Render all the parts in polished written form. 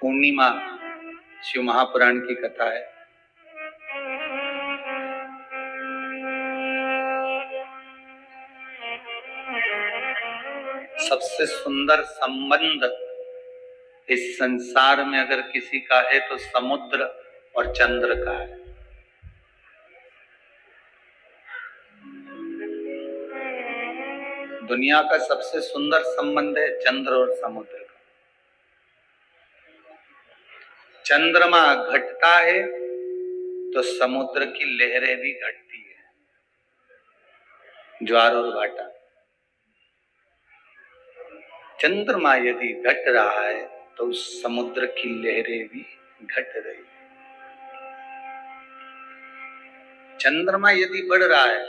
पूर्णिमा शिव महापुराण की कथा है। सबसे सुंदर संबंध इस संसार में अगर किसी का है तो समुद्र और चंद्र का है। दुनिया का सबसे सुंदर संबंध है चंद्र और समुद्र का। चंद्रमा घटता है तो समुद्र की लहरें भी घटती है, ज्वार और भाटा। चंद्रमा यदि घट रहा है तो उस समुद्र की लहरें भी घट रही। चंद्रमा यदि बढ़ रहा है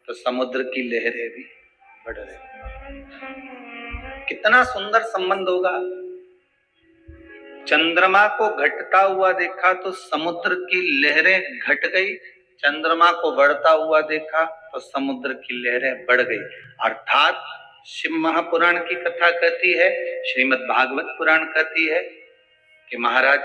तो समुद्र की लहरें भी बढ़ रही। कितना सुंदर संबंध होगा। चंद्रमा को घटता हुआ देखा तो समुद्र की लहरें घट गई, चंद्रमा को बढ़ता हुआ देखा तो समुद्र की लहरें बढ़ गई। अर्थात शिव महापुराण की कथा कहती है, श्रीमद् भागवत पुराण कहती है कि महाराज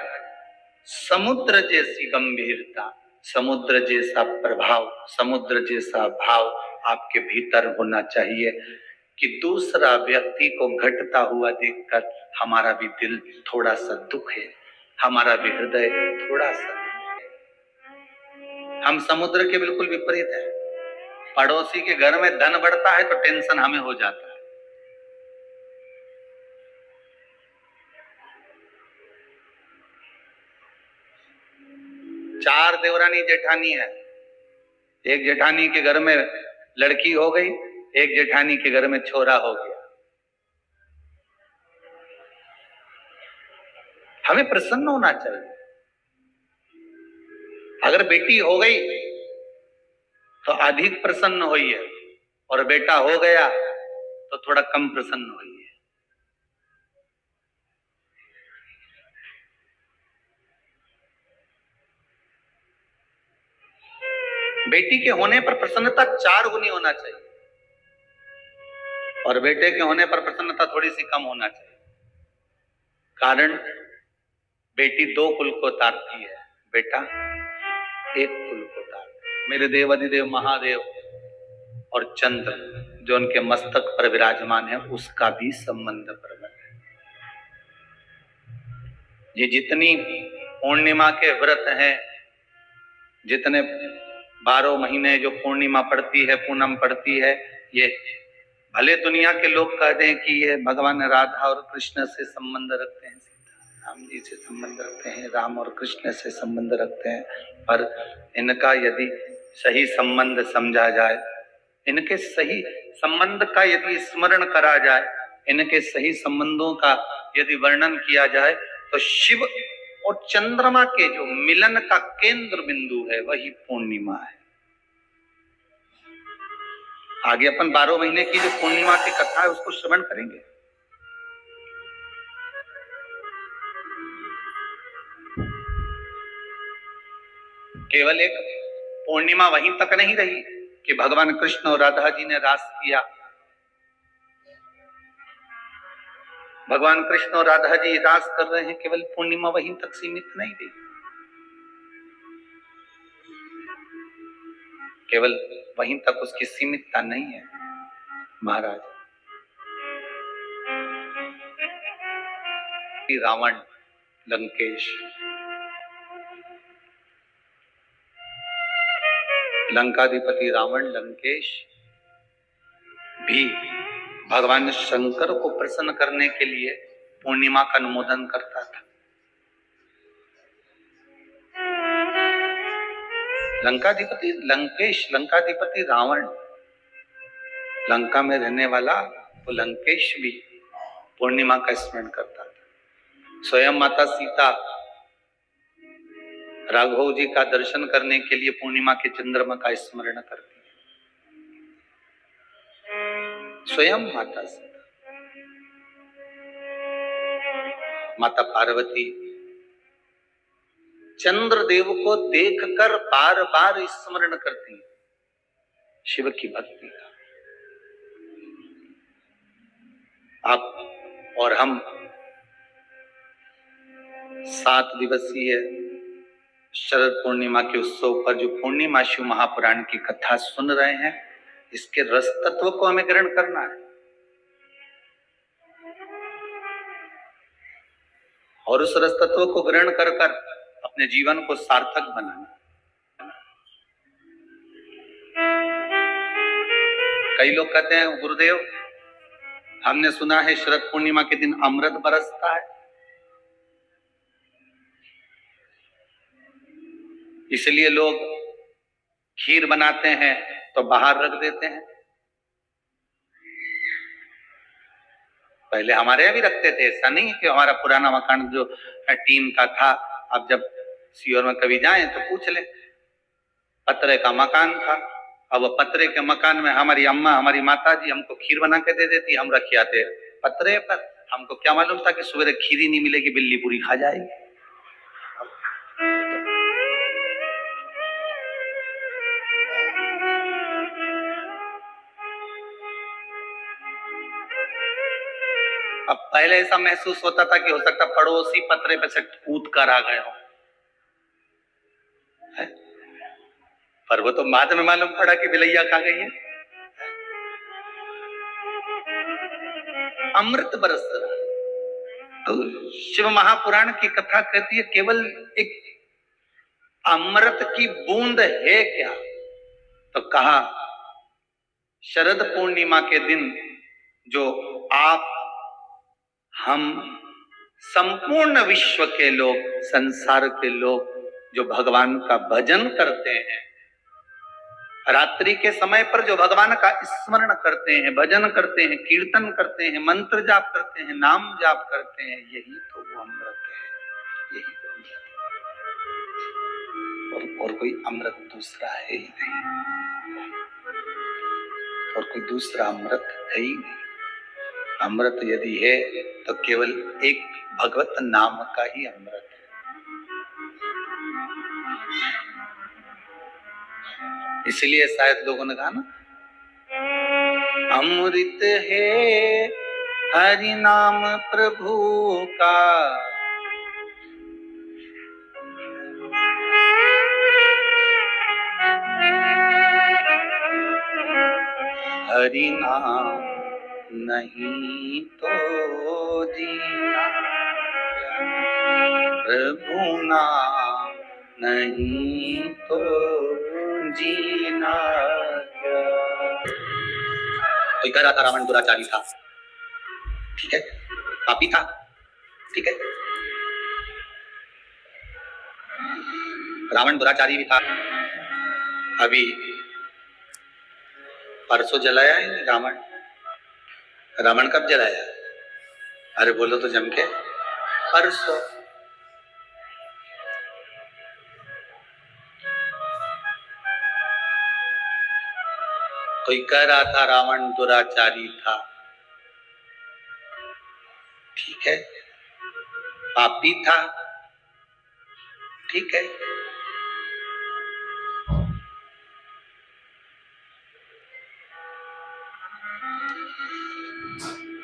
समुद्र जैसी गंभीरता, समुद्र जैसा प्रभाव, समुद्र जैसा भाव आपके भीतर होना चाहिए कि दूसरा व्यक्ति को घटता हुआ देखकर हमारा भी दिल थोड़ा सा दुख है, हमारा भी हृदय थोड़ा सा। हम समुद्र के बिल्कुल विपरीत है। पड़ोसी के घर में धन बढ़ता है तो टेंशन हमें हो जाता है। चार देवरानी जेठानी है, एक जेठानी के घर में लड़की हो गई, एक जेठानी के घर में छोरा हो गया। हमें प्रसन्न होना चाहिए। अगर बेटी हो गई तो अधिक प्रसन्न होइए और बेटा हो गया तो थोड़ा कम प्रसन्न होइए। बेटी के होने पर प्रसन्नता 4 गुनी होना चाहिए और बेटे के होने पर प्रसन्नता थोड़ी सी कम होना चाहिए। कारण बेटी 2 कुल को तारती है, बेटा 1 कुल को तारता है। मेरे देव अधिदेव महादेव और चंद्र जो उनके मस्तक पर विराजमान है उसका भी संबंध प्रबल है। ये जितनी पूर्णिमा के व्रत हैं, जितने 12 महीने जो पूर्णिमा पड़ती है, पूनम पड़ती है, ये भले दुनिया के लोग कह दें कि ये भगवान राधा और कृष्ण से संबंध रखते हैं, राम जी से संबंध रखते हैं, राम और कृष्ण से संबंध रखते हैं, पर इनका यदि सही संबंध समझा जाए, इनके सही संबंध का यदि स्मरण करा जाए, इनके सही संबंधों का यदि वर्णन किया जाए तो शिव और चंद्रमा के जो मिलन का केंद्र बिंदु है वही पूर्णिमा है। आगे अपन 12 महीने की जो पूर्णिमा की कथा है उसको श्रवण करेंगे। केवल एक पूर्णिमा वहीं तक नहीं रही कि भगवान कृष्ण और राधा जी ने रास किया। भगवान कृष्ण और राधा जी रास कर रहे हैं, केवल पूर्णिमा वहीं तक सीमित नहीं रही। केवल वहीं तक उसकी सीमितता नहीं है महाराज। रावण, लंकेश, लंकाधिपति रावण, लंकेश भी भगवान शंकर को प्रसन्न करने के लिए पूर्णिमा का अनुमोदन करता था। लंकाधिपति लंकेश, लंकाधिपति रावण, लंका में रहने वाला वो लंकेश भी पूर्णिमा का स्मरण करता था। स्वयं माता सीता राघव जी का दर्शन करने के लिए पूर्णिमा के चंद्रमा का स्मरण करती है। स्वयं माता सीता, माता पार्वती चंद्रदेव को देखकर बार बार स्मरण करती है शिव की भक्ति का। आप और हम 7 दिवसीय शरद पूर्णिमा के उत्सव पर जो पूर्णिमा शिव महापुराण की कथा सुन रहे हैं, इसके रस तत्व को हमें ग्रहण करना है और उस रस तत्व को ग्रहण कर कर अपने जीवन को सार्थक बनाना। कई लोग कहते हैं गुरुदेव, हमने सुना है शरद पूर्णिमा के दिन अमृत बरसता है, इसलिए लोग खीर बनाते हैं तो बाहर रख देते हैं। पहले हमारे यहाँ भी रखते थे, ऐसा नहीं कि हमारा पुराना मकान जो टीन का था, अब जब सीहोर में कभी जाएं तो पूछ ले, पत्रे का मकान था। अब पत्रे के मकान में हमारी अम्मा, हमारी माता जी हमको खीर बना के दे देती, हम रख आते पत्रे पर। हमको क्या मालूम था कि सवेरे खीर ही नहीं मिलेगी, बिल्ली पूरी खा जाएगी। अब पहले ऐसा महसूस होता था कि हो सकता पड़ोसी पत्रे पे से कूद कर आ गए हो, पर वो तो बाद में मालूम पड़ा कि बिलैया खा गई है। अमृत बरस रहा। तो शिव महापुराण की कथा कहती है केवल एक अमृत की बूंद है क्या? तो कहा शरद पूर्णिमा के दिन जो आप, हम, संपूर्ण विश्व के लोग, संसार के लोग जो भगवान का भजन करते हैं, रात्रि के समय पर जो भगवान का स्मरण करते हैं, भजन करते हैं, कीर्तन करते हैं, मंत्र जाप करते हैं, नाम जाप करते हैं, यही तो वो अमृत है, यही तो अमृत है। और कोई अमृत दूसरा है ही नहीं, और कोई दूसरा अमृत है ही नहीं। अमृत यदि है तो केवल एक भगवत नाम का ही अमृत है। इसलिए शायद लोगों ने कहा ना, अमृत है हरि नाम प्रभु का, हरि नाम नहीं तो जीना, प्रभु नाम नहीं तो जीना क्या। कोई कह रहा था रावण दुराचारी था, ठीक है, पापी था, ठीक है, रावण दुराचारी भी था। अभी परसों जलाया है रावण। रावण कब जलाया? अरे बोलो तो जम के, परसों। कोई कह रहा था रावण दुराचारी था, ठीक है, पापी था, ठीक है,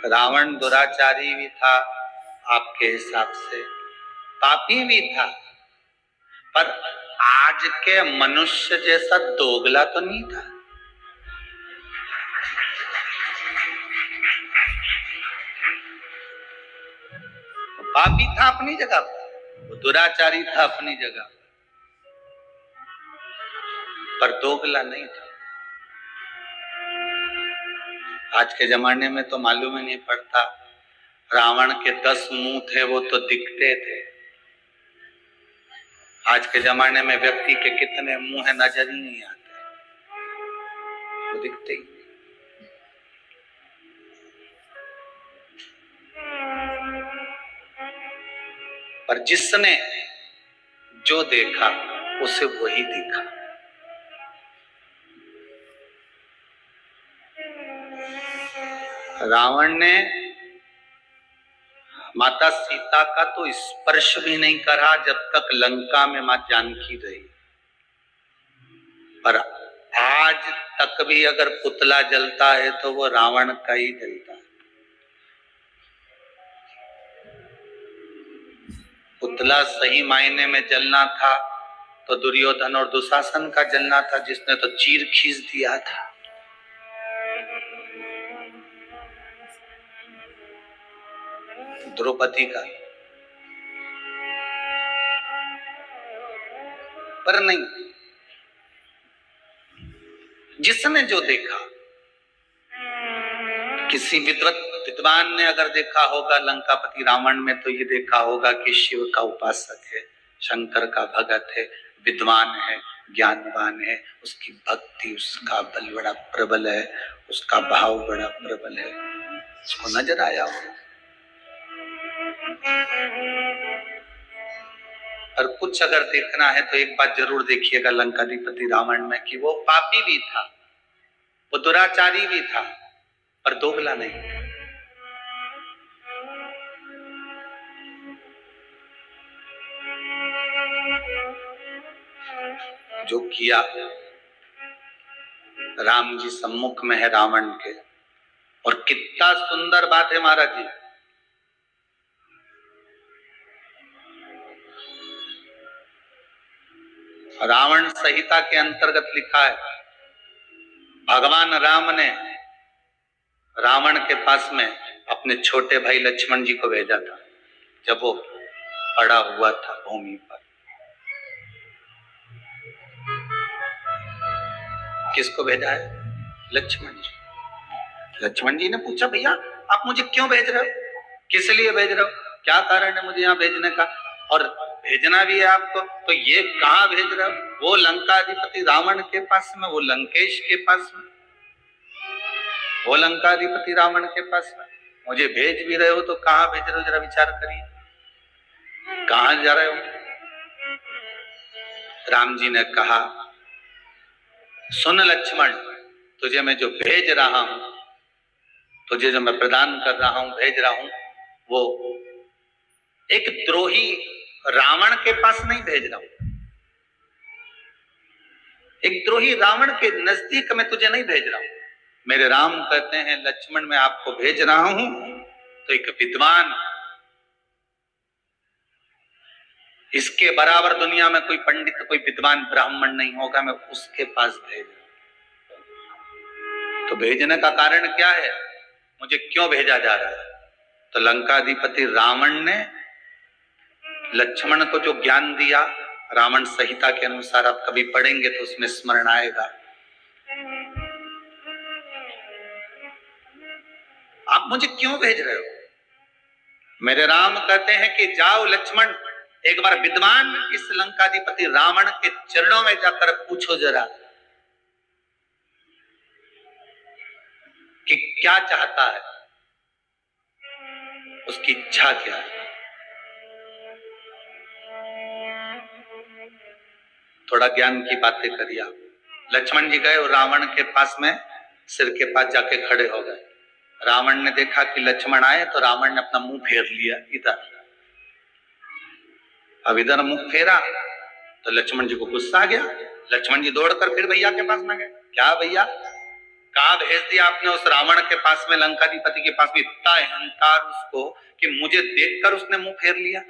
रावण दुराचारी भी था आपके हिसाब से, पापी भी था, पर आज के मनुष्य जैसा दोगला तो नहीं था। पापी था अपनी जगह पर, दुराचारी था अपनी जगह पर, दोगला नहीं था। आज के जमाने में तो मालूम ही नहीं पड़ता, रावण के 10 मुंह थे वो तो दिखते थे। आज के जमाने में व्यक्ति के कितने मुंह है नजर ही नहीं आते, वो दिखते ही। पर जिसने जो देखा उसे वही दिखा। रावण ने माता सीता का तो स्पर्श भी नहीं करा जब तक लंका में मां जानकी रही, पर आज तक भी अगर पुतला जलता है तो वो रावण का ही जलता है। पुतला सही मायने में जलना था तो दुर्योधन और दुशासन का जलना था, जिसने तो चीर खींच दिया था। द्रौपदी का। पर नहीं, जिसने जो देखा, किसी विद्वान ने अगर देखा होगा लंकापति रावण में, तो ये देखा होगा कि शिव का उपासक है, शंकर का भगत है, विद्वान है, ज्ञानवान है, उसकी भक्ति, उसका बल बड़ा प्रबल है, उसका भाव बड़ा प्रबल है, उसको नजर आया हो। और कुछ अगर देखना है तो एक बात जरूर देखिएगा लंकाधिपति रावण में, कि वो पापी भी था, वो दुराचारी भी था, पर दोगला नहीं था। जो किया, राम जी सम्मुख में है रावण के, और कितना सुंदर बात है महाराज जी। रावण संहिता के अंतर्गत लिखा है, भगवान राम ने रावण के पास में अपने छोटे भाई लक्ष्मण जी को भेजा था, जब वो पड़ा हुआ था भूमि पर। किसको भेजा है? लक्ष्मण जी। लक्ष्मण जी ने पूछा, भैया आप मुझे क्यों भेज रहे हो, किस लिए भेज रहे हो, क्या कारण है मुझे यहाँ भेजने का, और भेजना भी है आपको तो ये कहाँ भेज रहे हो? वो लंकाधिपति रावण के पास में, वो लंकेश के पास में, वो लंकाधिपति रावण के पास में मुझे भेज भी रहे हो तो कहाँ भेज रहे हो, जरा विचार करिए, कहाँ जा रहे हो? राम जी ने कहा, सुन लक्ष्मण, तुझे मैं जो भेज रहा हूं, तुझे जो मैं प्रदान कर रहा हूं, भेज रहा हूं, वो एक द्रोही रावण के पास नहीं भेज रहा हूं, एक द्रोही रावण के नजदीक में तुझे नहीं भेज रहा हूं। मेरे राम कहते हैं, लक्ष्मण मैं आपको भेज रहा हूं तो एक विद्वान, इसके बराबर दुनिया में कोई पंडित, कोई विद्वान ब्राह्मण नहीं होगा, मैं उसके पास भेज रहा हूं। तो भेजने का कारण क्या है, मुझे क्यों भेजा जा रहा है? तो लंकाधिपति रावण ने लक्ष्मण को जो ज्ञान दिया, रावण संहिता के अनुसार आप कभी पढ़ेंगे तो उसमें स्मरण आएगा। आप मुझे क्यों भेज रहे हो? मेरे राम कहते हैं कि जाओ लक्ष्मण, एक बार विद्वान इस लंकाधिपति रावण के चरणों में जाकर पूछो जरा कि क्या चाहता है, उसकी इच्छा क्या है। थोड़ा ज्ञान की बातें करिए आप। लक्ष्मण जी गए और रावण के पास में सिर के पास जाके खड़े हो गए। रावण ने देखा कि लक्ष्मण आए तो रावण ने अपना मुंह फेर लिया इधर। अब इधर मुंह फेरा तो लक्ष्मण जी को गुस्सा आ गया। लक्ष्मण जी दौड़कर फिर भैया के पास में गए। क्या भैया, कहा भेज दिया आपने उस रावण के पास में, लंकाधिपति के पास में, इतना अहंकार उसको कि मुझे देखकर उसने मुंह फेर लिया।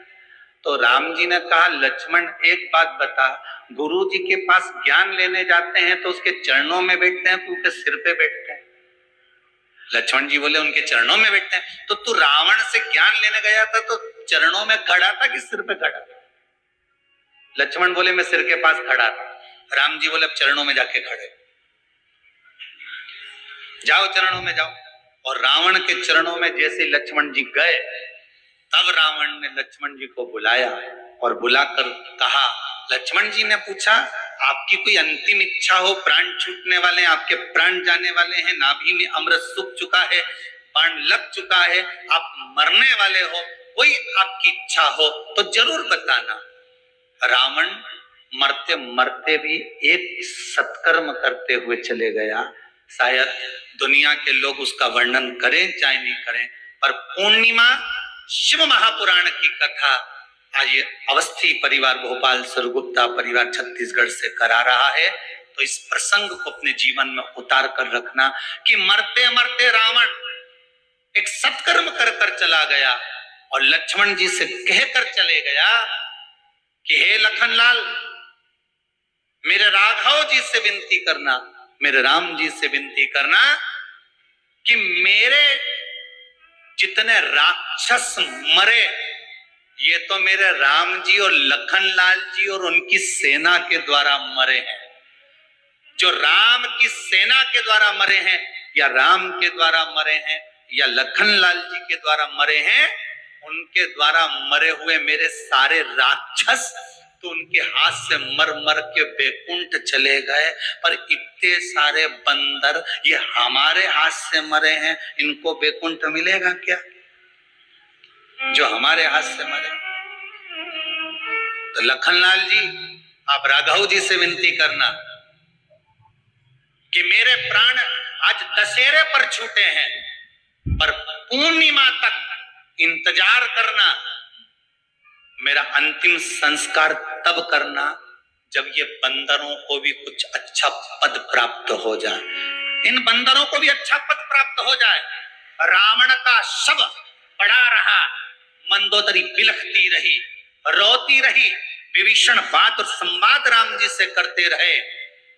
तो राम जी ने कहा, लक्ष्मण एक बात बता, गुरु जी के पास ज्ञान लेने जाते हैं तो उसके चरणों में बैठते हैं, तू के सिर पे बैठते हैं? लक्ष्मण जी बोले, उनके चरणों में बैठते हैं। तो तू रावण से ज्ञान लेने गया था तो चरणों में खड़ा था कि सिर पे खड़ा था? लक्ष्मण बोले, मैं सिर के पास खड़ा था। राम जी बोले, अब चरणों में जाके खड़े, जाओ चरणों में जाओ। और रावण के चरणों में जैसे लक्ष्मण जी गए, तब रावण ने लक्ष्मण जी को बुलाया और बुलाकर कहा, लक्ष्मण जी ने पूछा, आपकी कोई अंतिम इच्छा हो, प्राण छूटने वाले हैं, आपके प्राण जाने वाले हैं, नाभि में अमृत सूख चुका है, बाण लग चुका है, आप मरने वाले हो, कोई आपकी इच्छा हो तो जरूर बताना। रावण मरते मरते भी एक सत्कर्म करते हुए चले गया। शायद दुनिया के लोग उसका वर्णन करें चाहे नहीं करें, पर पूर्णिमा शिव महापुराण की कथा आज अवस्थी परिवार, भोपाल सरगुप्ता परिवार छत्तीसगढ़ से करा रहा है। तो इस प्रसंग को अपने जीवन में उतार कर रखना कि मरते मरते रावण एक सत्कर्म कर कर चला गया और लक्ष्मण जी से कहकर चले गया कि हे लखनलाल, मेरे राघव जी से विनती करना, मेरे राम जी से विनती करना कि मेरे जितने राक्षस मरे, ये तो मेरे राम जी और लखनलाल जी और उनकी सेना के द्वारा मरे हैं। जो राम की सेना के द्वारा मरे हैं, या राम के द्वारा मरे हैं, या लखनलाल जी के द्वारा मरे हैं, उनके द्वारा मरे हुए मेरे सारे राक्षस तो उनके हाथ से मर मर के बैकुंठ चले गए, पर इतने सारे बंदर ये हमारे हाथ से मरे हैं, इनको बैकुंठ मिलेगा क्या जो हमारे हाथ से मरे? तो लखनलाल जी, आप राघव जी से विनती करना कि मेरे प्राण आज दशहरे पर छूटे हैं, पर पूर्णिमा तक इंतजार करना, मेरा अंतिम संस्कार तब करना जब ये बंदरों को भी कुछ अच्छा पद प्राप्त हो जाए, इन बंदरों को भी अच्छा पद प्राप्त हो जाए। रावण का शव पड़ा रहा, मंदोदरी बिलखती रही, रोती रही, विभीषण बात और संवाद राम जी से करते रहे,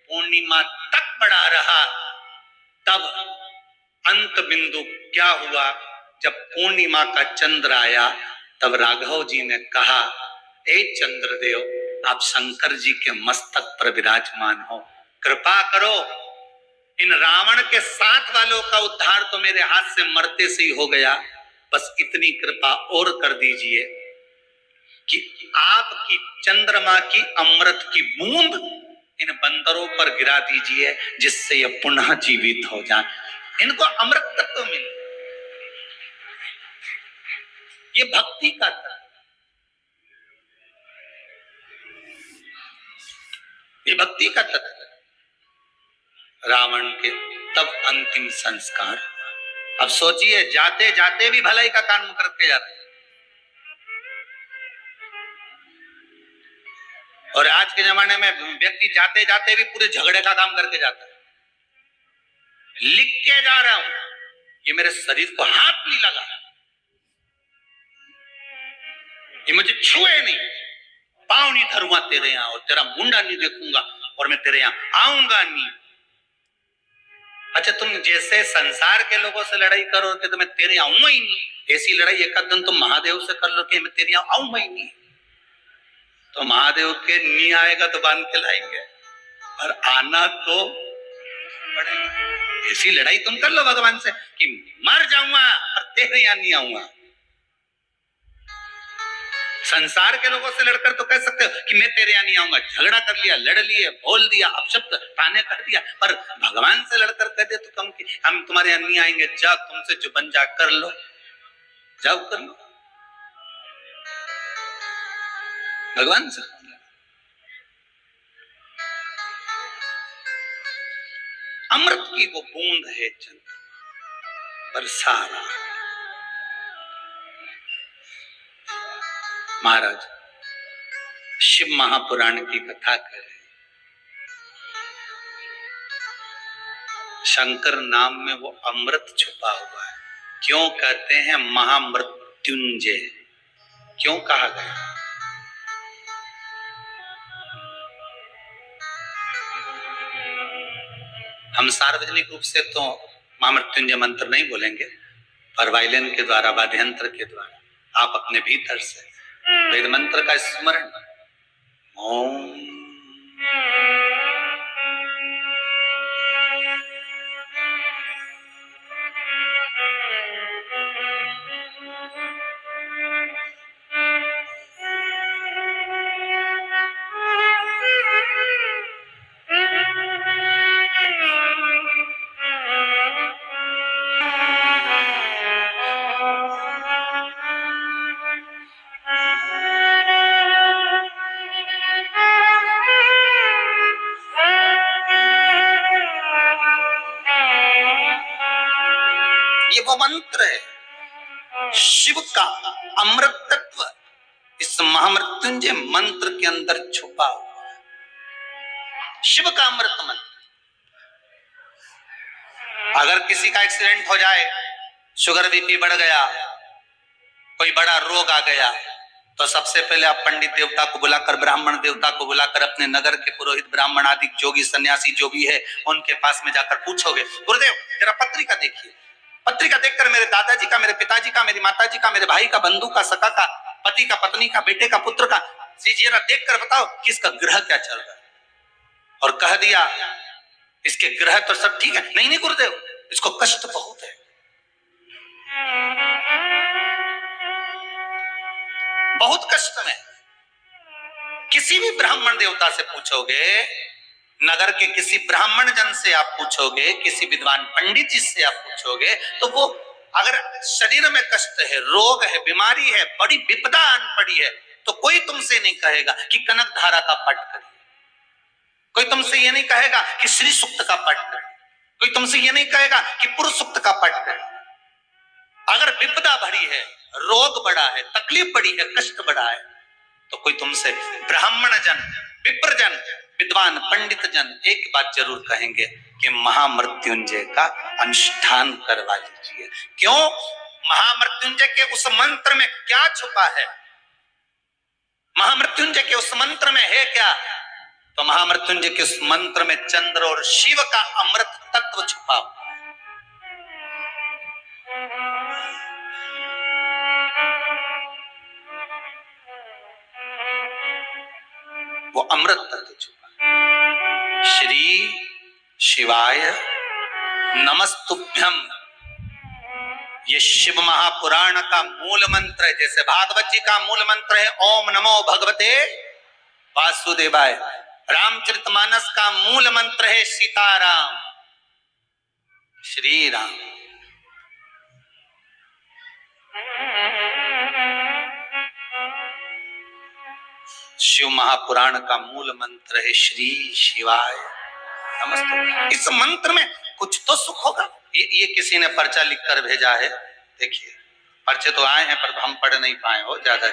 पूर्णिमा तक पड़ा रहा। तब अंत बिंदु क्या हुआ? जब पूर्णिमा का चंद्र आया, तब राघव जी ने कहा, हे चंद्रदेव, आप शंकर जी के मस्तक पर विराजमान हो, कृपा करो, इन रावण के साथ वालों का उद्धार तो मेरे हाथ से मरते से ही हो गया, बस इतनी कृपा और कर दीजिए कि आपकी चंद्रमा की अमृत की बूंद इन बंदरों पर गिरा दीजिए, जिससे ये पुनः जीवित हो जाए, इनको अमृत तत्व मिले। ये भक्ति का तत्व, ये भक्ति का तत्व। रावण के तब अंतिम संस्कार। अब सोचिए, जाते जाते भी भलाई का काम करके जा रहे हैं, और आज के जमाने में व्यक्ति जाते जाते भी पूरे झगड़े का काम करके जाता है। लिख के जा रहा हूं, ये मेरे शरीर को हाथ नहीं लगा, ये मुझे छुए नहीं, पांव नहीं धरूंगा तेरे यहां, और तेरा मुंडा नहीं देखूंगा, और मैं तेरे यहां आऊंगा नहीं। अच्छा, तुम जैसे संसार के लोगों से लड़ाई करो कि तो मैं तेरे यहां आऊंगा ही नहीं, ऐसी लड़ाई एक दिन तुम महादेव से कर लो कि मैं तेरे यहां आऊंगा ही नहीं, तो महादेव के नहीं आएगा तो बांध के लाएंगे, और आना तो पड़ेगा। ऐसी लड़ाई तुम कर लो भगवान से कि मर जाऊंगा और तेरे यहां नहीं आऊंगा। संसार के लोगों से लड़कर तो कह सकते हो कि मैं तेरे यहां नहीं आऊंगा, झगड़ा कर लिया, लड़ लिए, बोल दिया, अपशब्द ताने कर दिया, पर भगवान से लड़कर कह दे तो कम कि हम तुम्हारे यहां नहीं आएंगे, जाओ तुमसे जो बन जा कर लो, जाओ कर लो। भगवान से अमृत की वो बूंद है चंद्र बरसा रहा। महाराज शिव महापुराण की कथा कर रहे, शंकर नाम में वो अमृत छुपा हुआ है। क्यों कहते हैं महामृत्युंजय, क्यों कहा गया? हम सार्वजनिक रूप से तो महामृत्युंजय मंत्र नहीं बोलेंगे, पर वायलिन के द्वारा, वाद्यंत्र के द्वारा आप अपने भीतर से वेद मंत्र का स्मरण, ओम मंत्र है शिव का अमृत तत्व इस महामृत्युंजय मंत्र के अंदर छुपा हुआ है। शिव का अमृत मंत्र, अगर किसी का एक्सीडेंट हो जाए, शुगर बीपी बढ़ गया, कोई बड़ा रोग आ गया तो सबसे पहले आप पंडित देवता को बुलाकर, ब्राह्मण देवता को बुलाकर, अपने नगर के पुरोहित ब्राह्मण आदि जोगी सन्यासी जो भी है उनके पास में जाकर पूछोगे, गुरुदेव जरा पत्रिका देखिए, पत्रिका देखकर मेरे दादाजी का, मेरे पिताजी का, मेरी माताजी का, मेरे भाई का, बंधु का, सखा का, पति का, पत्नी का, बेटे का, पुत्र का, जरा देखकर बताओ कि इसका ग्रह क्या चल रहा है। और कह दिया इसके ग्रह तो सब ठीक है। नहीं नहीं गुरुदेव, इसको कष्ट बहुत है, बहुत कष्ट में। किसी भी ब्राह्मण देवता से पूछोगे, नगर के किसी ब्राह्मण जन से आप पूछोगे, किसी विद्वान पंडित जी से आप पूछोगे, तो वो अगर शरीर में कष्ट है, रोग है, बीमारी है, बड़ी विपदा आन पड़ी है, तो कोई तुमसे नहीं कहेगा कि कनक धारा का पाठ करिए, कोई तुमसे ये नहीं कहेगा कि श्री सूक्त का पाठ करिए, कोई तुमसे ये नहीं कहेगा कि पुरुष सूक्त का पाठ करिए। अगर विपदा भरी है, रोग बड़ा है, तकलीफ बड़ी है, कष्ट बड़ा है, तो कोई तुमसे ब्राह्मण जन, विप्र जन, विद्वान पंडित जन एक बात जरूर कहेंगे कि महामृत्युंजय का अनुष्ठान करवा लीजिए। क्यों? महामृत्युंजय के उस मंत्र में क्या छुपा है? महामृत्युंजय के उस मंत्र में है क्या? तो महामृत्युंजय के उस मंत्र में चंद्र और शिव का अमृत तत्व छुपा हुआ है। वो अमृत तत्व छुपा। श्री शिवाय नमस्तुभ्यम, ये शिव महापुराण का मूल मंत्र है। जैसे भागवत जी का मूल मंत्र है ओम नमो भगवते वासुदेवाय, रामचरितमानस का मूल मंत्र है सीताराम श्री राम। शिव महापुराण का मूल मंत्र है श्री शिवाय नमस्तुभ्यम। इस मंत्र में कुछ तो सुख होगा। ये किसी ने पर्चा लिखकर भेजा है, देखिए पर्चे तो आए हैं पर हम पढ़ नहीं पाए हो, ज्यादा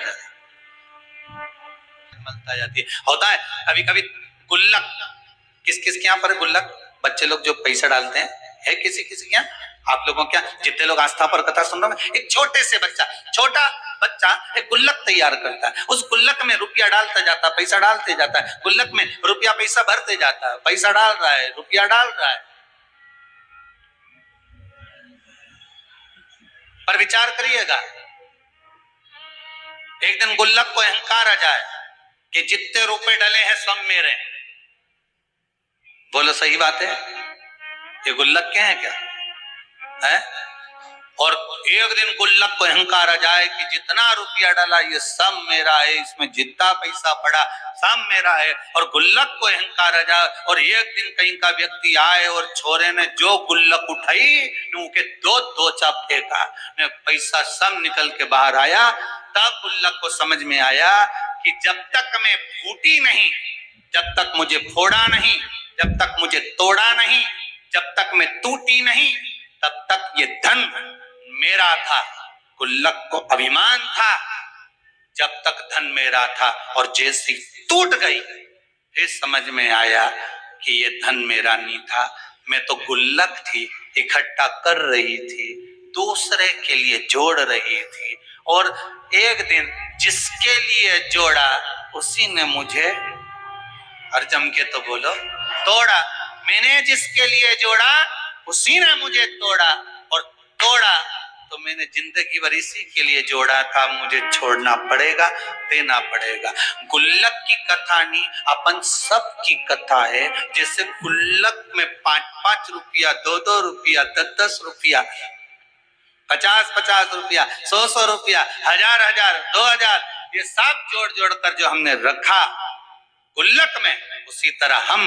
मिलता जाती है। होता है कभी कभी गुल्लक, किस किस के यहाँ पर गुल्लक, बच्चे लोग जो पैसा डालते हैं, है किसी किसी के यहाँ? आप लोगों क्या जितने लोग आस्था पर कथा सुन रहे हैं, एक छोटे से बच्चा, छोटा बच्चा एक गुल्लक तैयार करता है, उस गुल्लक में रुपया डालता जाता है, पैसा डालते जाता है, गुल्लक में रुपया पैसा भरते जाता है, पैसा डाल रहा है, रुपया डाल रहा है। पर विचार करिएगा, एक दिन गुल्लक को अहंकार आ जाए कि जितने रुपए डले हैं सब मेरे हैं। बोलो सही बात है? ये गुल्लक के हैं क्या है? और एक दिन गुल्लक को अहंकार आ जाए कि जितना रुपया डाला ये सब मेरा है, इसमें जितना पैसा पड़ा सब मेरा है, और गुल्लक को अहंकार आ जाए और एक दिन कहीं का व्यक्ति आए और छोरे ने जो गुल्लक उठाई उनके दो दोचा फेंका, पैसा सब निकल के बाहर आया। तब गुल्लक को समझ में आया कि जब तक मैं फूटी नहीं, जब तक मुझे फोड़ा नहीं, जब तक मुझे तोड़ा नहीं, जब तक मैं टूटी नहीं, तब तक ये धन मेरा था। गुल्लक को अभिमान था जब तक धन मेरा था, और जैसी टूट गई फिर समझ में आया कि ये धन मेरा नहीं था, मैं तो गुल्लक थी, इकट्ठा कर रही थी, दूसरे के लिए जोड़ रही थी, और एक दिन जिसके लिए जोड़ा उसी ने मुझे, और जम के तो बोलो, तोड़ा। मैंने जिसके लिए जोड़ा उसी ने मुझे तोड़ा, और तोड़ा तो मैंने जिंदगी भर इसी के लिए जोड़ा था, मुझे छोड़ना पड़ेगा, देना पड़ेगा। गुल्लक की कथा नहीं, अपन सब की कथा है। जैसे गुल्लक में 5-5 रुपया, 2-2 रुपया, 10-10 रुपया, 50-50 रुपया, 100-100 रुपया, 1000-1000, 2000, ये सब जोड़ जोड़ कर जो हमने रखा गुल्लक में, उसी तरह हम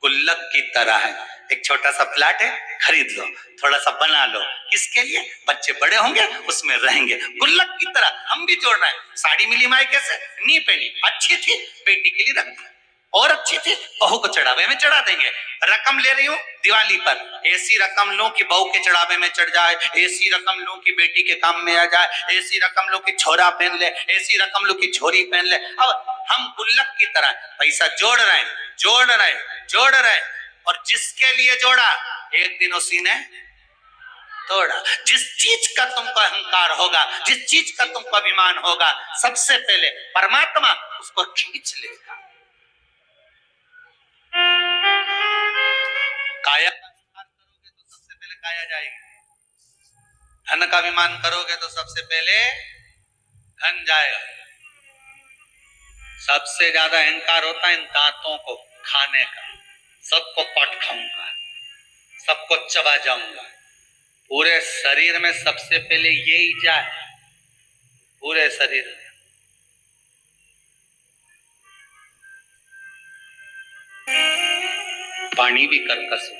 गुल्लक की तरह है। एक छोटा सा फ्लैट है, खरीद लो, थोड़ा सा बना लो, किसके लिए? बच्चे बड़े होंगे उसमें रहेंगे। गुल्लक की तरह हम भी जोड़ रहे हैं। साड़ी मिली मायके से, नहीं पहनी, अच्छी थी, बेटी के लिए रख दी, और अच्छी थी, बहू को चढ़ावे में चढ़ा देंगे। रकम ले रही हूँ दिवाली पर, ऐसी रकम लूं कि बहू के चढ़ावे में चढ़ जाए, ऐसी रकम लूं कि बेटी के काम में आ जाए, ऐसी रकम लूं कि छोरा पहन ले, ऐसी रकम लूं कि छोरी पहन ले। अब हम गुल्लक की तरह पैसा जोड़ रहे हैं, जोड़ रहे, जोड़ रहे, और जिसके लिए जोड़ा एक दिन उसी ने थोड़ा। जिस चीज का तुमको अहंकार होगा, जिस चीज का तुमको अभिमान होगा, सबसे पहले परमात्मा उसको खींच लेगा। काया का अभिमान करोगे तो सबसे पहले काया जाएगी। धन का अभिमान करोगे तो सबसे पहले धन जाएगा। सबसे ज्यादा अहंकार होता है इन दांतों को खाने का। सबको काट खाऊंगा, सबको चबा जाऊंगा। पूरे शरीर में सबसे पहले यही जाए, पूरे शरीर में। पानी भी कर्कश हो।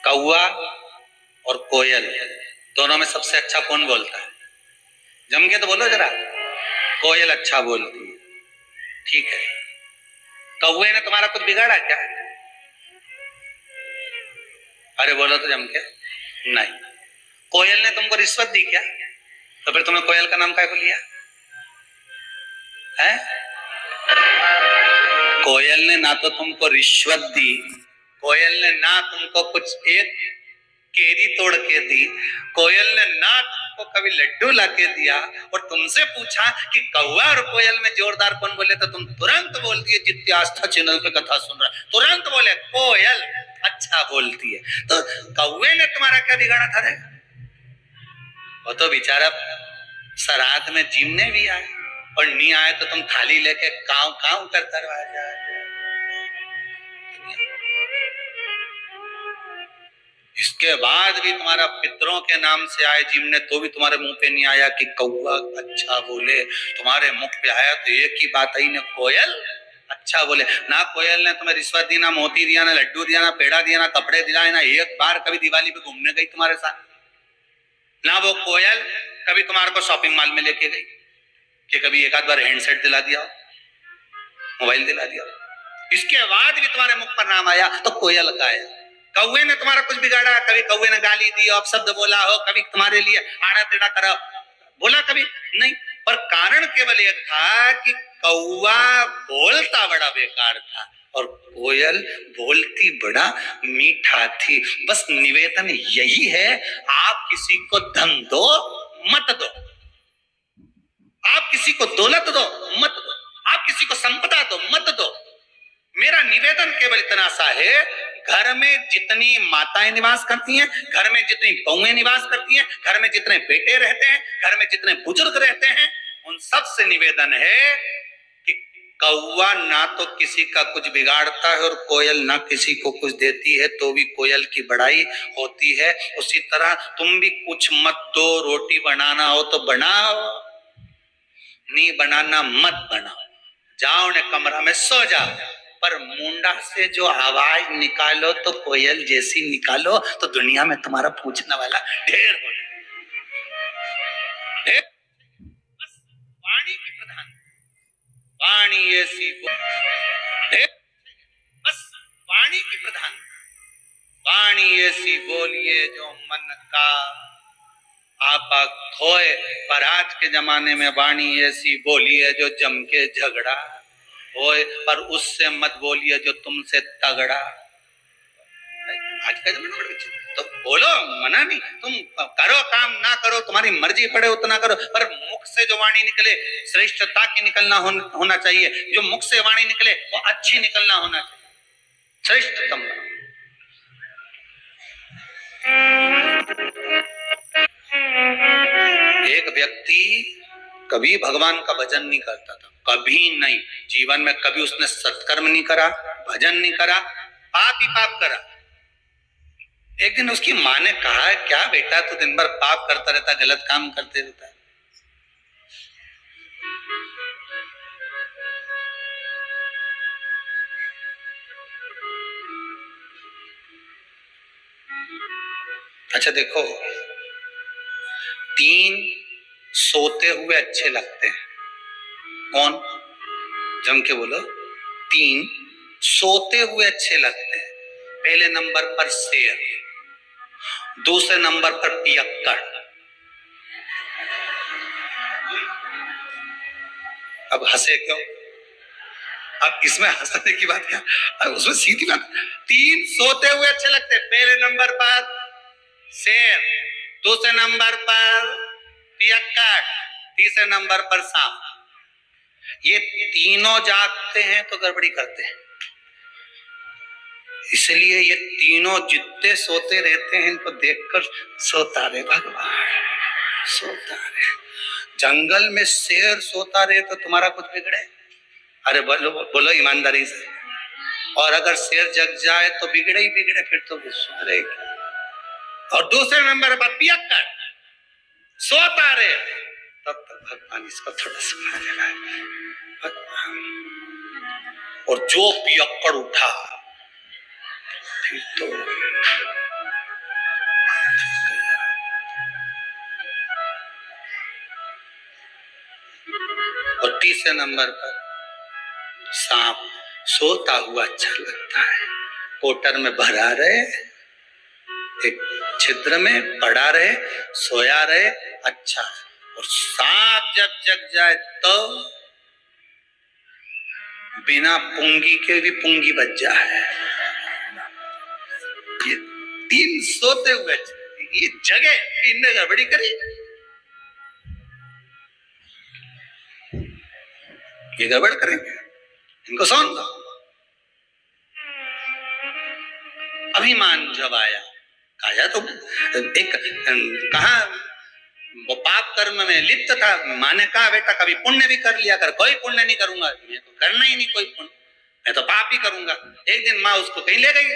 कौवा और कोयल दोनों में सबसे अच्छा कौन बोलता है? जम के तो बोलो जरा। कोयल अच्छा बोलती है, ठीक है। कौवे ने तुम्हारा कुछ बिगाड़ा क्या? अरे बोलो तो जम के। नहीं। कोयल ने तुमको रिश्वत दी क्या? तो फिर तुमने कोयल का नाम काय को लिया है? कोयल ने ना तो तुमको रिश्वत दी, कोयल ने ना तुमको कुछ एक केरी तोड़ के दी, कोयल ने ना तुमको कभी लड्डू लाके दिया, और तुमसे पूछा कि कौवा और कोयल में जोरदार कौन बोले, तो तुम तुरंत बोल दिए। जितनी आस्था चैनल पे कथा सुन रहा, तुरंत बोले कोयल अच्छा बोलती है। तो कौवे ने तुम्हारा क्या बिगाड़ा था रे? वो तो बेचारा श्राद्ध में जीमने भी आए, और नहीं आए तो तुम थाली लेके काव काव करता रहा जाए। इसके बाद भी तुम्हारा पितरों के नाम से आए जीमने, तो भी तुम्हारे मुंह पे नहीं आया कि कौवा अच्छा बोले। तुम्हारे मुख पे आया तो एक ही बात आई ना, कोयल अच्छा बोले। ना कोयल ने तुम्हें रिश्वत दी, ना मोती दिया, ना लड्डू दिया, ना पेड़ा दिया, ना कपड़े दिलाए, ना एक बार कभी दिवाली पे घूमने गई तुम्हारे साथ। ना वो कोयल कभी तुम्हारे को शॉपिंग मॉल में लेके गई कि कभी एक आध बार हैंडसेट दिला दिया, मोबाइल दिला दिया। इसके बाद भी तुम्हारे मुख पर नाम आया तो कोयल का आया। कौवे ने तुम्हारा कुछ बिगाड़ा? कभी कौवे ने गाली दी, अपशब्द बोला हो, कभी तुम्हारे लिए आड़ा टेढ़ा करा बोला? कभी नहीं। पर कारण केवल एक था कि कौवा बोलता बड़ा बेकार था और कोयल बोलती बड़ा मीठा थी। बस निवेदन यही है, आप किसी को धन दो मत दो, आप किसी को दौलत दो मत दो, आप किसी को संपदा दो मत दो। मेरा निवेदन केवल इतना सा है, घर में जितनी माताएं निवास करती हैं, घर में जितनी बहुएं निवास करती हैं, घर में जितने बेटे रहते हैं, घर में जितने बुजुर्ग रहते हैं, उन सब से निवेदन है कि कौवा ना तो किसी का कुछ बिगाड़ता है और कोयल ना किसी को कुछ देती है तो भी कोयल की बड़ाई होती है। उसी तरह तुम भी कुछ मत दो, रोटी बनाना हो तो बनाओ, नहीं बनाना मत बनाओ, जाओ ने कमरा में सो जाओ, पर मुंडा से जो आवाज निकालो तो कोयल जैसी निकालो, तो दुनिया में तुम्हारा पूछने वाला ढेर हो जाए। बस वाणी की प्रधान, वाणी ऐसी बस वाणी की प्रधान, वाणी ऐसी बोलिए जो मन का आपा खोए। पर आज के जमाने में वाणी ऐसी बोलिए जो जम के झगड़ा होए, पर उससे मत बोलिए जो तुमसे तगड़ा। आज का जमाना तो बोलो, मना नहीं, तुम करो काम ना करो तुम्हारी मर्जी पड़े उतना करो, पर मुख से जो वाणी निकले श्रेष्ठता की निकलना होना चाहिए। जो मुख से वाणी निकले वो अच्छी निकलना होना चाहिए, श्रेष्ठतम। एक व्यक्ति कभी भगवान का भजन नहीं करता था, कभी नहीं, जीवन में कभी उसने सत्कर्म नहीं करा, भजन नहीं करा, पाप ही पाप करा। एक दिन उसकी माँ ने कहा, क्या बेटा तू दिन भर पाप करता रहता, गलत काम करते रहता है। अच्छा देखो, 3 सोते हुए अच्छे लगते हैं। कौन? जम के बोलो। 3 सोते हुए अच्छे लगते हैं। पहले नंबर पर शेर, दूसरे नंबर पर पियक्कड़। अब हंसे क्यों? अब इसमें हंसने की बात क्या, अब उसमें सीधी बात, 3 सोते हुए अच्छे लगते। पहले नंबर पर शेर, दूसरे नंबर पर पियक्कड़, तीसरे नंबर पर सांप। ये तीनों जागते हैं तो गड़बड़ी करते हैं, इसलिए ये तीनों जितने सोते रहते हैं इनको देखकर सोता रहे भगवान, सोता रहे। जंगल में शेर सोता रहे तो तुम्हारा कुछ बिगड़े? अरे बोलो बोलो ईमानदारी से। और अगर शेर जग जाए तो बिगड़े ही बिगड़े, फिर तो सुधरेगी। और दूसरे नंबर पर पियक्कड़ सोता रहे, तब तक भगवान इसको थोड़ा सुना देगा। और जो पियक्कड़ उठा फिर तो और तीसरे नंबर पर सांप सोता हुआ अच्छा लगता है। कोटर में भरा रहे, एक छिद्र में पड़ा रहे, सोया रहे, अच्छा। और सांप जब जग जाए तो बिना पुंगी के भी पुंगी बच जाए। ये 3 सोते हुए ये जगह इनने गड़बड़ी करी, ये गड़बड़ करेंगे, इनको सौन दो। अभिमान जब आया, आया तो एक कहा वो पाप कर्म में लिप्त था। माँ ने कहा बेटा कभी पुण्य भी कर लिया कर। कोई पुण्य नहीं करूंगा, मैं तो करना ही नहीं कोई पुण्य, मैं तो पाप ही करूंगा। एक दिन माँ उसको कहीं ले गई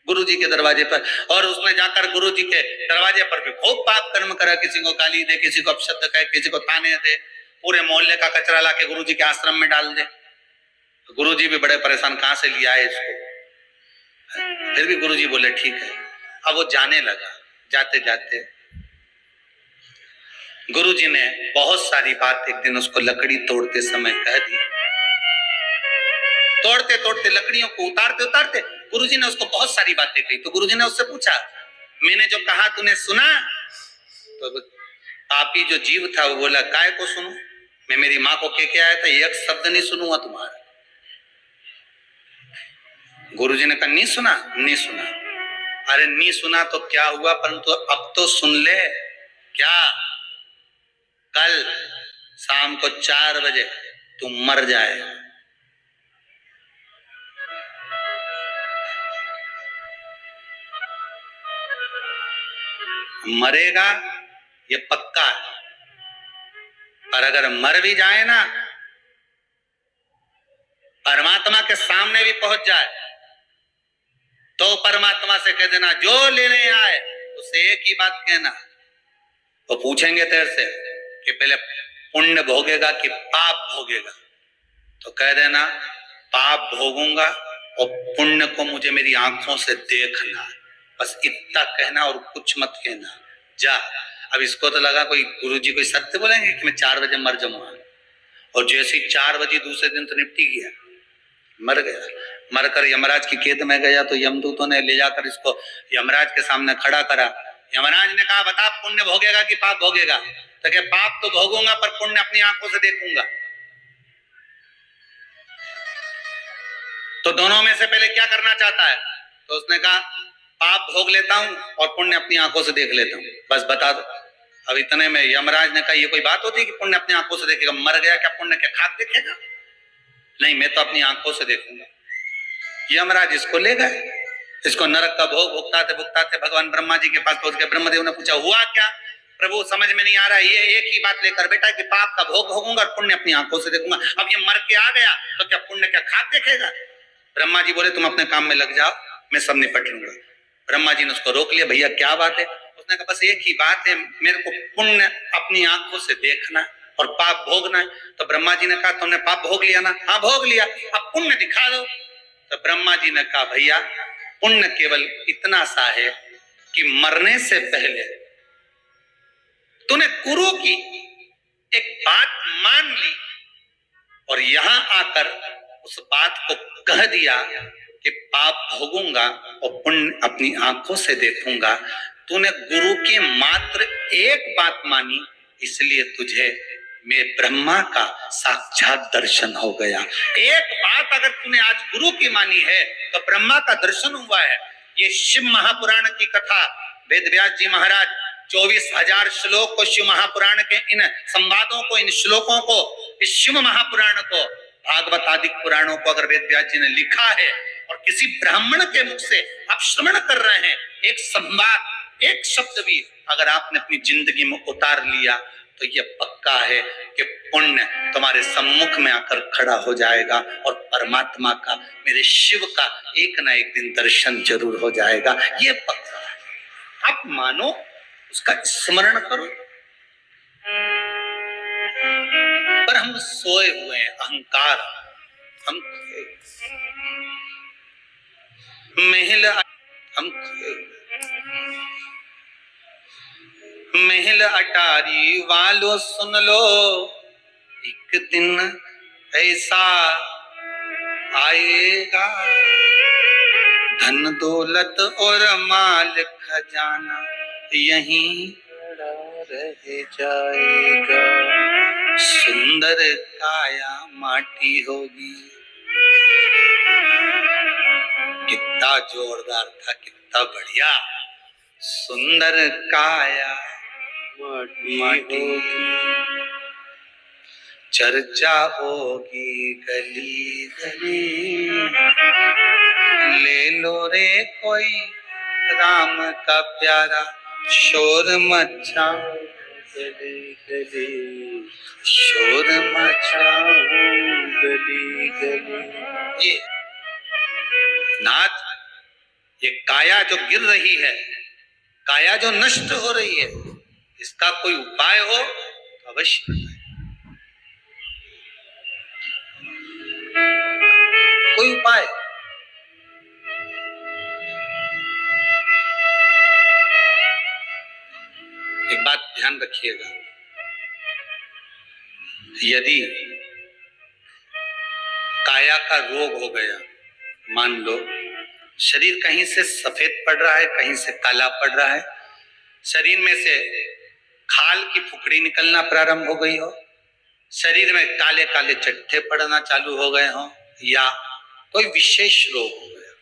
गुरुजी के दरवाजे पर, और उसने जाकर गुरुजी के दरवाजे पर भी खूब पाप कर्म करा। किसी को गाली दे, किसी को अपशब्द कहे, किसी को ताने दे, पूरे मोहल्ले का कचरा लाके गुरुजी के आश्रम में डाल दे। तो गुरुजी भी बड़े परेशान, कहां से लिया है इसको। फिर भी गुरुजी बोले ठीक है। अब वो जाने लगा। जाते जाते गुरुजी ने बहुत सारी बात एक दिन उसको लकड़ी तोड़ते समय कह दी। तोड़ते तोड़ते लकड़ियों को उतारते उतारते गुरुजी ने उसको बहुत सारी बातें कही। तो गुरुजी ने उससे पूछा मैंने जो कहा तूने सुना? तो पापी जो जीव था वो बोला काय को सुनूं, मैं मेरी माँ को कह के आया था, एक शब्द नहीं सुनूंगा तुम्हारा। गुरुजी ने कहा नहीं सुना? नहीं सुना। अरे नहीं सुना तो क्या हुआ, परंतु अब तो सुन ले। क्या? कल शाम को 4 बजे तू मर जाएगा। मरेगा ये पक्का है, पर अगर मर भी जाए ना, परमात्मा के सामने भी पहुंच जाए तो परमात्मा से कह देना जो लेने आए उसे एक ही बात कहना। वो पूछेंगे तेरे से कि पहले पुण्य भोगेगा कि पाप भोगेगा, तो कह देना पाप भोगूंगा और पुण्य को मुझे मेरी आंखों से देखना। बस इतना कहना और कुछ मत कहना। जा। अब इसको तो लगा कोई गुरुजी कोई सत्य बोलेंगे कि मैं 4 बजे मर जाऊंगा, और जैसे ही 4 बजे दूसरे दिन तो निपटी गया, मर गया। मरकर यमराज की कैद में गया तो यमदूतों ने ले जाकर इसको यमराज के सामने खड़ा करा। यमराज ने कहा बता पुण्य भोगेगा कि पाप भोगेगा? तो क्या पाप तो भोगूंगा पर पुण्य अपनी आंखों से देखूंगा। तो दोनों में से पहले क्या करना चाहता है? तो उसने कहा पाप भोग लेता हूं और पुण्य अपनी आंखों से देख लेता हूं, बस बता दो। अब इतने में यमराज ने कहा ये कोई बात होती है कि पुण्य अपनी आंखों से देखेगा? मर गया क्या पुण्य क्या खाक देखेगा? नहीं, मैं तो अपनी आंखों से देखूंगा। यमराज इसको ले गए। इसको नरक का भोग भुगताते भुगताते भगवान ब्रह्मा जी के पास पहुंच गए। ब्रह्मदेव ने पूछा हुआ क्या? प्रभु समझ में नहीं आ रहा। ये एक ही बात लेकर बेटा कि पाप का भोग भोगूंगा और पुण्य अपनी आंखों से देखूंगा। अब ये मर के आ गया तो क्या पुण्य क्या खाक देखेगा? ब्रह्मा जी बोले तुम अपने काम में लग जाओ, मैं सब निपट लूंगा। ब्रह्मा जी ने उसको रोक लिया। भैया क्या बात है? उसने कहा बस एक ही बात है, मेरे को पुण्य अपनी आंखों से देखना और पाप भोगना है। तो ब्रह्मा जी ने कहा तुमने पाप भोग लिया ना? हाँ भोग लिया, अब पुण्य दिखा दो। तो ब्रह्मा जी ने कहा भैया पुण्य केवल इतना सा है कि मरने से पहले तूने गुरु की एक बात मान ली और यहां आकर उस बात को कह दिया कि पाप भोगूंगा और पुण्य अपनी आंखों से देखूंगा। तूने गुरु की मात्र एक बात मानी, इसलिए तुझे में ब्रह्मा का साक्षात दर्शन हो गया। एक बात अगर तूने आज गुरु की मानी है तो ब्रह्मा का दर्शन हुआ है। ये शिव महापुराण की कथा वेद व्यास जी महाराज 24,000 श्लोक को, शिव महापुराण के इन संवादों को, इन श्लोकों को, इस शिव महापुराण को, भागवत आदि पुराणों को अगर वेद व्यास जी ने लिखा है और किसी ब्राह्मण के मुख से आप श्रवण कर रहे हैं, एक संवाद, एक शब्द भी अगर आपने अपनी जिंदगी में उतार लिया तो ये पक्का है कि पुण्य तुम्हारे सम्मुख में आकर खड़ा हो जाएगा और परमात्मा का, मेरे शिव का एक ना एक दिन दर्शन जरूर हो जाएगा। ये पक्का है। आप मानो, उसका स्मरण करो। पर हम सोए हुए हैं, अहंकार, हम महल, हम महल अटारी वालों सुन लो, एक दिन ऐसा आएगा, धन दौलत और माल खजाना यहीं रह जाएगा, सुंदर काया माटी होगी। कितना जोरदार था, कितना बढ़िया। सुंदर काया माटी चर्चा होगी गली गली, ले लो रे कोई राम का प्यारा, शोर मचाओ गली गली, शोर मचाओ गली गली। ये नाथ, ये काया जो गिर रही है, काया जो नष्ट हो रही है, इसका कोई उपाय हो तो अवश्य कोई उपाय। एक बात ध्यान रखिएगा, यदि काया का रोग हो गया, मान लो शरीर कहीं से सफेद पड़ रहा है, कहीं से काला पड़ रहा है, शरीर में से खाल की फुकड़ी निकलना प्रारंभ हो गई हो, शरीर में काले काले चट्टे पड़ना चालू हो गए हो, या कोई विशेष रोग हो गया,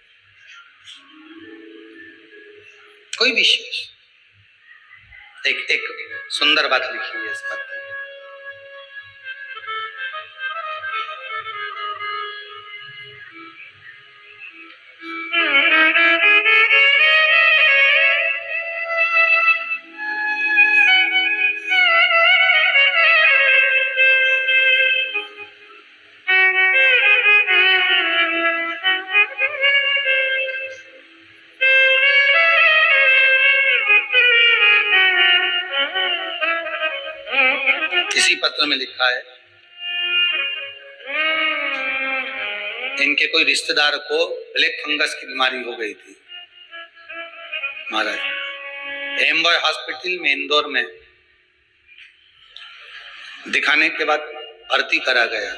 कोई विशेष। एक सुंदर बात लिखी है इस पत्र में। इसी पत्र में लिखा है, इनके कोई रिश्तेदार को ब्लैक फंगस की बीमारी हो गई थी महाराज। एम्बॉय हॉस्पिटल में इंदौर में दिखाने के बाद भर्ती करा गया।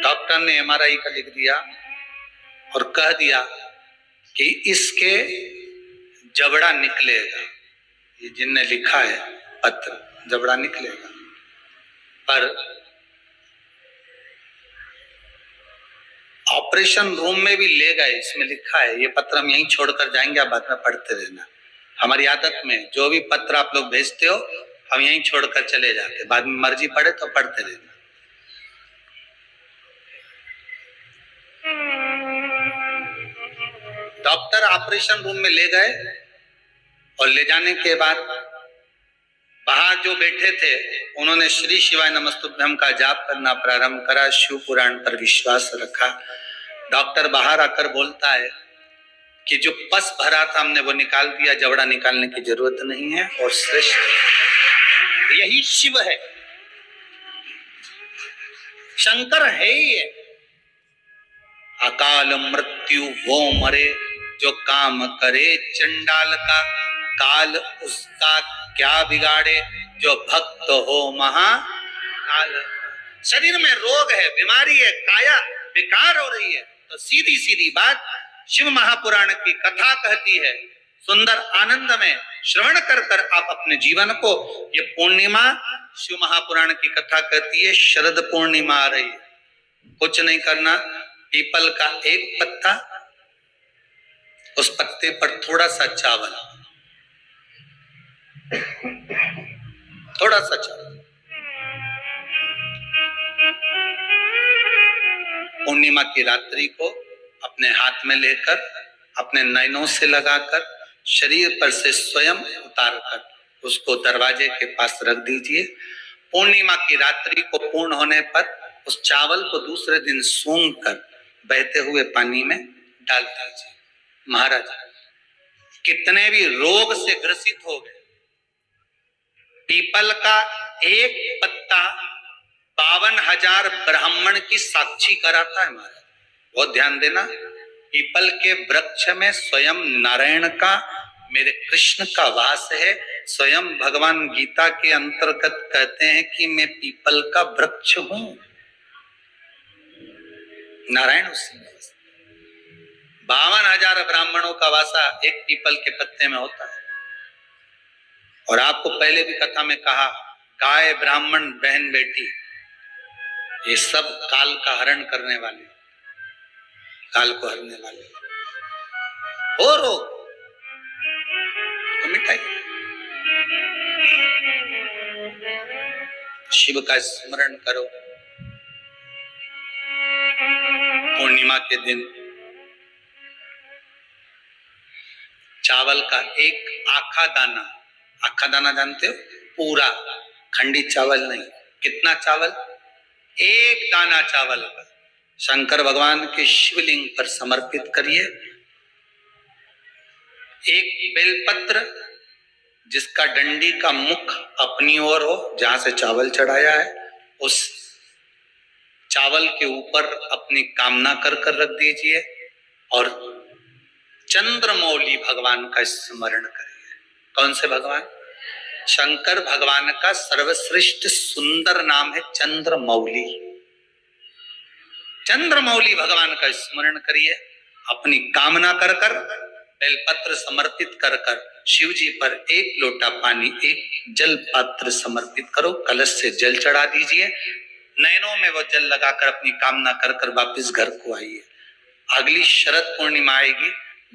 डॉक्टर ने MRI का लिख दिया और कह दिया कि इसके जबड़ा निकलेगा। ये जिनने लिखा है पत्र, जबड़ा निकलेगा। पर ऑपरेशन रूम में भी ले गए, इसमें लिखा है, ये पत्र हम यहीं छोड़कर जाएंगे, आप बाद में पढ़ते रहना। हमारी आदत में जो भी पत्र आप लोग भेजते हो हम यहीं छोड़कर चले जाते, बाद में मर्जी पड़े तो पढ़ते रहना। डॉक्टर ऑपरेशन रूम में ले गए और ले जाने के बाद बाहर जो बैठे थे उन्होंने श्री शिवाय नमस्तुभ्यम का जाप करना प्रारंभ करा, शिव पुराण पर विश्वास रखा। डॉक्टर बाहर आकर बोलता है कि जो पस भरा था हमने वो निकाल दिया, जबड़ा निकालने की जरूरत नहीं है, और श्रेष्ठ यही शिव है, शंकर है ही है। अकाल मृत्यु वो मरे जो काम करे चंडाल का, काल उसका क्या बिगाड़े जो भक्त हो महाकाल। शरीर में रोग है, बीमारी है, काया बेकार हो रही है, तो सीधी सीधी बात शिव महापुराण की कथा कहती है, सुंदर आनंद में श्रवण कर कर आप अपने जीवन को, ये पूर्णिमा शिव महापुराण की कथा कहती है, शरद पूर्णिमा आ रही है, कुछ नहीं करना, पीपल का एक पत्ता, उस पत्ते पर थोड़ा सा चावल, थोड़ा सा चावल, पूर्णिमा की रात्रि को अपने हाथ में लेकर, अपने नयनों से लगाकर, शरीर पर से स्वयं उतार कर उसको दरवाजे के पास रख दीजिए। पूर्णिमा की रात्रि को पूर्ण होने पर उस चावल को दूसरे दिन सूंघ कर बहते हुए पानी में डाल दीजिए। महाराज कितने भी रोग से ग्रसित हो गए, पीपल का एक पत्ता 52,000 ब्राह्मण की साक्षी कराता है। महाराज बहुत ध्यान देना, पीपल के वृक्ष में स्वयं नारायण का, मेरे कृष्ण का वास है। स्वयं भगवान गीता के अंतर्गत कहते हैं कि मैं पीपल का वृक्ष हूं, नारायण उसी में। 52,000 ब्राह्मणों का वासा एक पीपल के पत्ते में होता है। और आपको पहले भी कथा में कहा, गाय, ब्राह्मण, बहन, बेटी, ये सब काल का हरण करने वाले, काल को हरने वाले। हो रोग तो मिटाइए, शिव का स्मरण करो। पूर्णिमा के दिन चावल का एक आखा दाना जानते हो, पूरा, खंडित चावल नहीं, कितना चावल, एक दाना चावल का शंकर भगवान के शिवलिंग पर समर्पित करिए। एक बेलपत्र जिसका डंडी का मुख अपनी ओर हो, जहां से चावल चढ़ाया है, उस चावल के ऊपर अपनी कामना कर कर रख दीजिए और चंद्रमौली भगवान का स्मरण करिए। कौन से भगवान? शंकर भगवान का सर्वश्रेष्ठ सुंदर नाम है चंद्रमौली। चंद्रमौली भगवान का स्मरण करिए, अपनी कामना कर कर, बेलपत्र समर्पित कर कर शिव जी पर एक लोटा पानी, एक जल पात्र समर्पित करो, कलश से जल चढ़ा दीजिए, नयनों में वो जल लगाकर अपनी कामना कर कर वापिस घर को आइए। अगली शरद पूर्णिमा आएगी,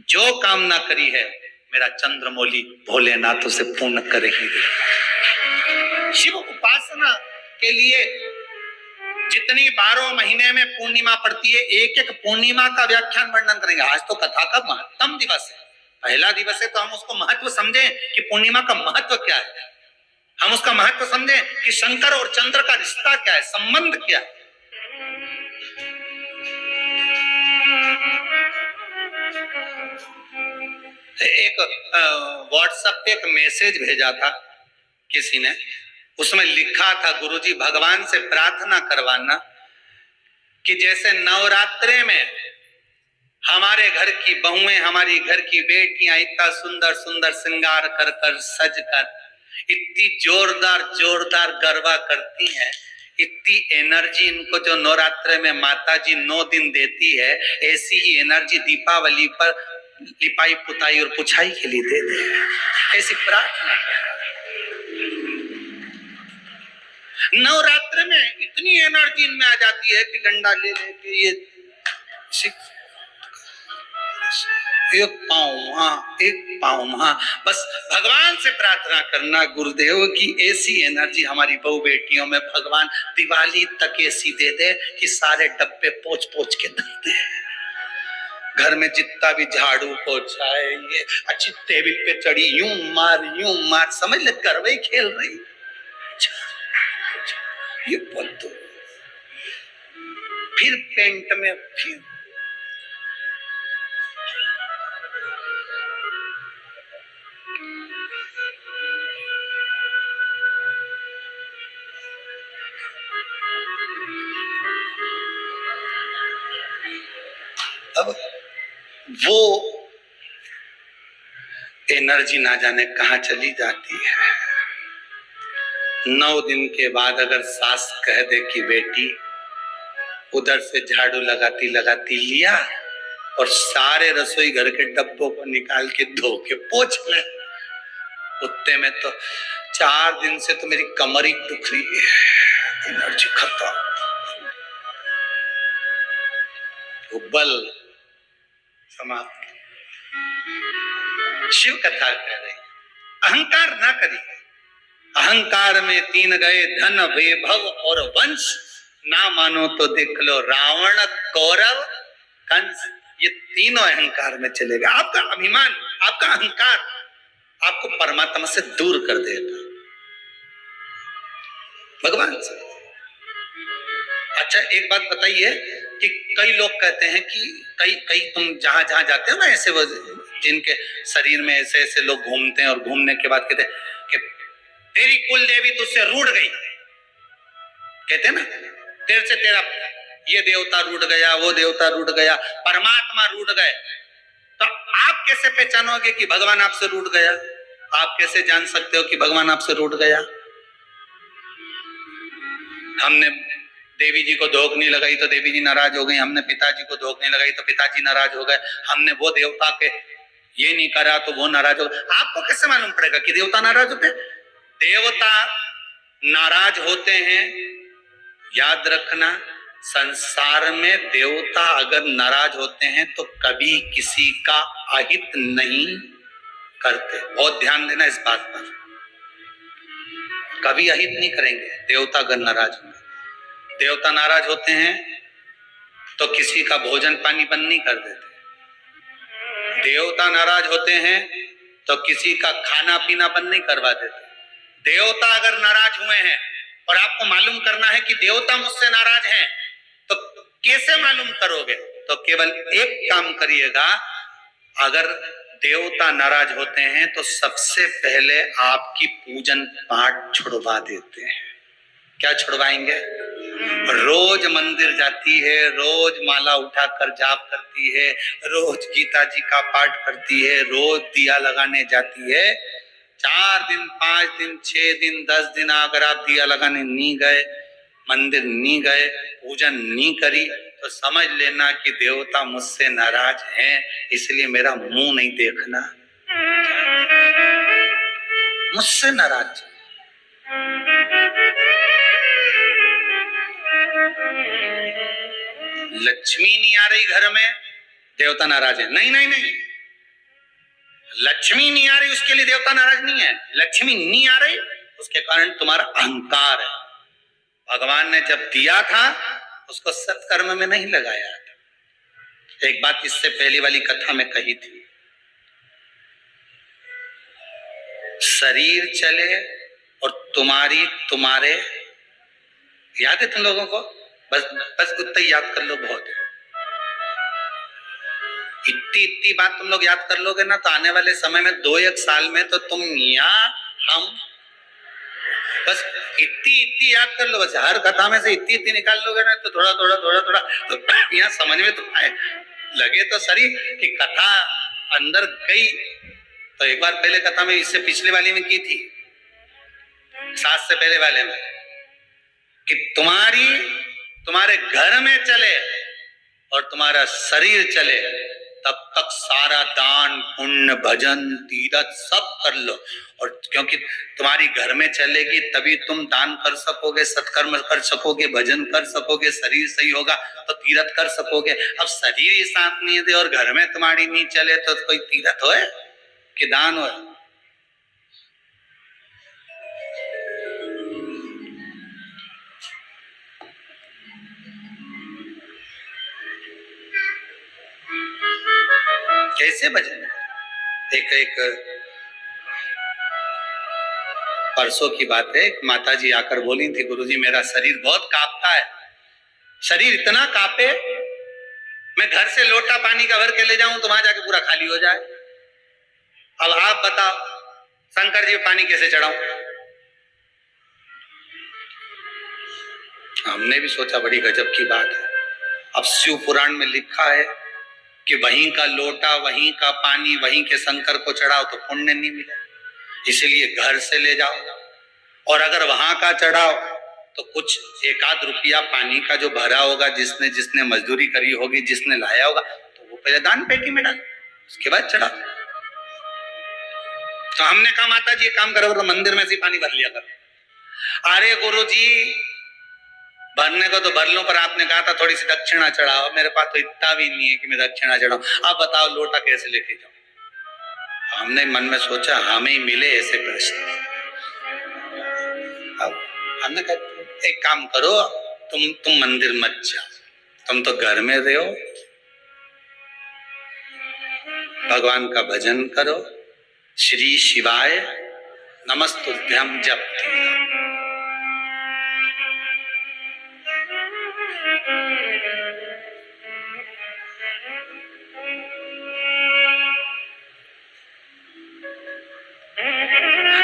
जो कामना करी है मेरा चंद्रमौली भोलेनाथ उसे पूर्ण कर ही दे। शिव उपासना के लिए जितनी 12 महीने में पूर्णिमा पड़ती है, एक एक पूर्णिमा का व्याख्यान वर्णन करेंगे। आज तो कथा का महत्तम दिवस है, पहला दिवस है, तो हम उसको महत्व समझें कि पूर्णिमा का महत्व क्या है, हम उसका महत्व समझें कि शंकर और चंद्र का रिश्ता क्या है, संबंध क्या है। एक व्हाट्सएप पे एक मैसेज भेजा था किसी ने, उसमें लिखा था, गुरुजी भगवान से प्रार्थना करवाना कि जैसे नवरात्रे में हमारे घर की बहुएं, हमारी घर की बेटियां इतना सुंदर सुंदर श्रृंगार कर कर, सज कर, इतनी जोरदार जोरदार गरबा करती हैं, इतनी एनर्जी इनको जो नवरात्रे में माता जी 9 दिन देती है, ऐसी ही एनर्जी दीपावली पर लिपाई पुताई और पुछाई के लिए दे दे, ऐसी प्रार्थना। नवरात्र में इतनी एनर्जी इनमें आ जाती है कि डंडा ले लेके ये एक पाँव वहां, एक पाँव वहां, बस भगवान से प्रार्थना करना गुरुदेव की ऐसी एनर्जी हमारी बहू बेटियों में भगवान दिवाली तक ऐसी दे दे कि सारे डब्बे पोंछ पोंछ के दे दे। घर में जितना भी झाड़ू पोछा है, ये अच्छी टेबल पे चढ़ी यूं मार, समझ ले गरबे खेल रही, ये बोल दो, फिर पेंट में, फिर अब वो एनर्जी ना जाने कहां चली जाती है। 9 दिन के बाद अगर सास कह दे कि बेटी, उधर से झाड़ू लगाती लगाती लिया और सारे रसोई घर के डब्बों को निकाल के धो के पोंछ ले, कुत्ते में तो 4 दिन से तो मेरी कमर ही दुख रही है, एनर्जी खत्म, बल समाप्त। शिव कथा कह रही है अहंकार ना करिए। अहंकार में 3 गए, धन वैभव और वंश, ना मानो तो देख लो रावण कौरव कंस, ये तीनों अहंकार में चलेगा। आपका अभिमान, आपका अहंकार आपको परमात्मा से दूर कर देगा, भगवान से। अच्छा एक बात बताइए कि कई लोग कहते हैं कि कई तुम जहां जहां जाते हो ना, ऐसे वो जिनके शरीर में ऐसे ऐसे लोग घूमते हैं और घूमने के बाद कहते हैं कि तेरी कुल देवी तुझसे रूठ गई, कहते हैं ना, तेरे से तेरा ये देवता रूठ गया, वो देवता रूठ गया, परमात्मा रूठ गए। तो आप कैसे पहचानोगे कि भगवान आपसे रूठ गया? आप कैसे जान सकते हो कि भगवान आपसे रूठ गया? हमने देवी जी को धोख नहीं लगाई तो देवी जी नाराज हो गई, हमने पिताजी को धोख नहीं लगाई तो पिताजी नाराज हो गए, हमने वो देवता के ये नहीं करा तो वो नाराज हो गए। आपको कैसे मालूम पड़ेगा कि देवता नाराज होते? देवता नाराज होते हैं, याद रखना, संसार में देवता अगर नाराज होते हैं तो कभी किसी का अहित नहीं करते। बहुत ध्यान देना इस बात पर, कभी अहित नहीं करेंगे देवता अगर नाराज होंगे। देवता नाराज होते हैं तो किसी का भोजन पानी बंद नहीं कर देते। देवता नाराज होते हैं तो किसी का खाना पीना बंद नहीं करवा देते। देवता अगर नाराज हुए हैं और आपको मालूम करना है कि देवता मुझसे नाराज हैं, तो कैसे मालूम करोगे? तो केवल एक काम करिएगा, अगर देवता नाराज होते हैं तो सबसे पहले आपकी पूजन पाठ छुड़वा देते हैं। क्या छुड़वाएंगे? रोज मंदिर जाती है, रोज माला उठाकर जाप करती है, रोज गीता जी का पाठ करती है, रोज दिया लगाने जाती है। 4 दिन 5 दिन 6 दिन 10 दिन अगर आप दिया लगाने नहीं गए, मंदिर नहीं गए, पूजन नहीं करी, तो समझ लेना कि देवता मुझसे नाराज हैं, इसलिए मेरा मुंह नहीं देखना, मुझसे नाराज। लक्ष्मी नहीं आ रही घर में, देवता नाराज है? नहीं नहीं नहीं, लक्ष्मी नहीं आ रही उसके लिए देवता नाराज नहीं है। लक्ष्मी नहीं आ रही उसके कारण तुम्हारा अहंकार है। भगवान ने जब दिया था उसको सत्कर्म में नहीं लगाया था। एक बात इससे पहली वाली कथा में कही थी, शरीर चले और तुम्हारे याद है तुम लोगों को? बस उतना ही याद कर लो, बहुत है। इतनी बात तुम लोग याद कर लोगे ना तो आने वाले समय में 2-1 साल में तो तुम या हम, बस इतनी याद कर लो, बस हर कथा में से इतनी निकाल लोगे ना तो थोड़ा तो यहाँ समझ में तो आए लगे तो सही कि कथा अंदर गई। तो एक बार पहले कथा में, इससे पिछले वाली में की थी, 7 से पहले वाले में, कि तुम्हारे घर में चले और तुम्हारा शरीर चले, तब तक सारा दान पुण्य भजन तीरथ सब कर लो। और क्योंकि तुम्हारी घर में चलेगी तभी तुम दान कर सकोगे, सत्कर्म कर सकोगे, भजन कर सकोगे, शरीर सही होगा तो तीरथ कर सकोगे। अब शरीर ही साथ नहीं दे और घर में तुम्हारी नहीं चले तो कोई तीरथ होए कि दान होए? कैसे भजन? एक परसों की बात है, एक माता जी आकर बोली थी, गुरुजी मेरा शरीर बहुत कांपता है, शरीर इतना कांपे, मैं घर से लोटा पानी का भर के ले जाऊं तो वहां जाके पूरा खाली हो जाए। अब आप बताओ शंकर जी पानी कैसे चढ़ाऊं? हमने भी सोचा बड़ी गजब की बात है। अब शिव पुराण में लिखा है कि वहीं का लोटा, वहीं का पानी, वहीं के शंकर को चढ़ाओ तो पुण्य नहीं मिले, इसलिए घर से ले जाओ। और अगर वहां का चढ़ाओ तो कुछ 1-8 रुपया पानी का जो भरा होगा, जिसने मजदूरी करी होगी, जिसने लाया होगा, तो वो पहले दान पेटी में डाल, उसके बाद चढ़ा। तो हमने कहा माता जी ये काम करो तो मंदिर में से पानी भर लिया करो। अरे गुरु जी भरने को तो भर लूं, पर आपने कहा था थोड़ी सी दक्षिणा चढ़ाओ। मेरे पास तो इतना भी नहीं है कि मैं दक्षिणा चढ़ाऊं। आप बताओ लोटा कैसे लेके जाऊं। हमने मन में सोचा हमें ही मिले ऐसे प्रश्न। अब हमने कहा एक काम करो, तुम मंदिर मत जाओ, तुम तो घर में रहो, भगवान का भजन करो, श्री शिवाय नमस्तुभ्यम जपते रहो।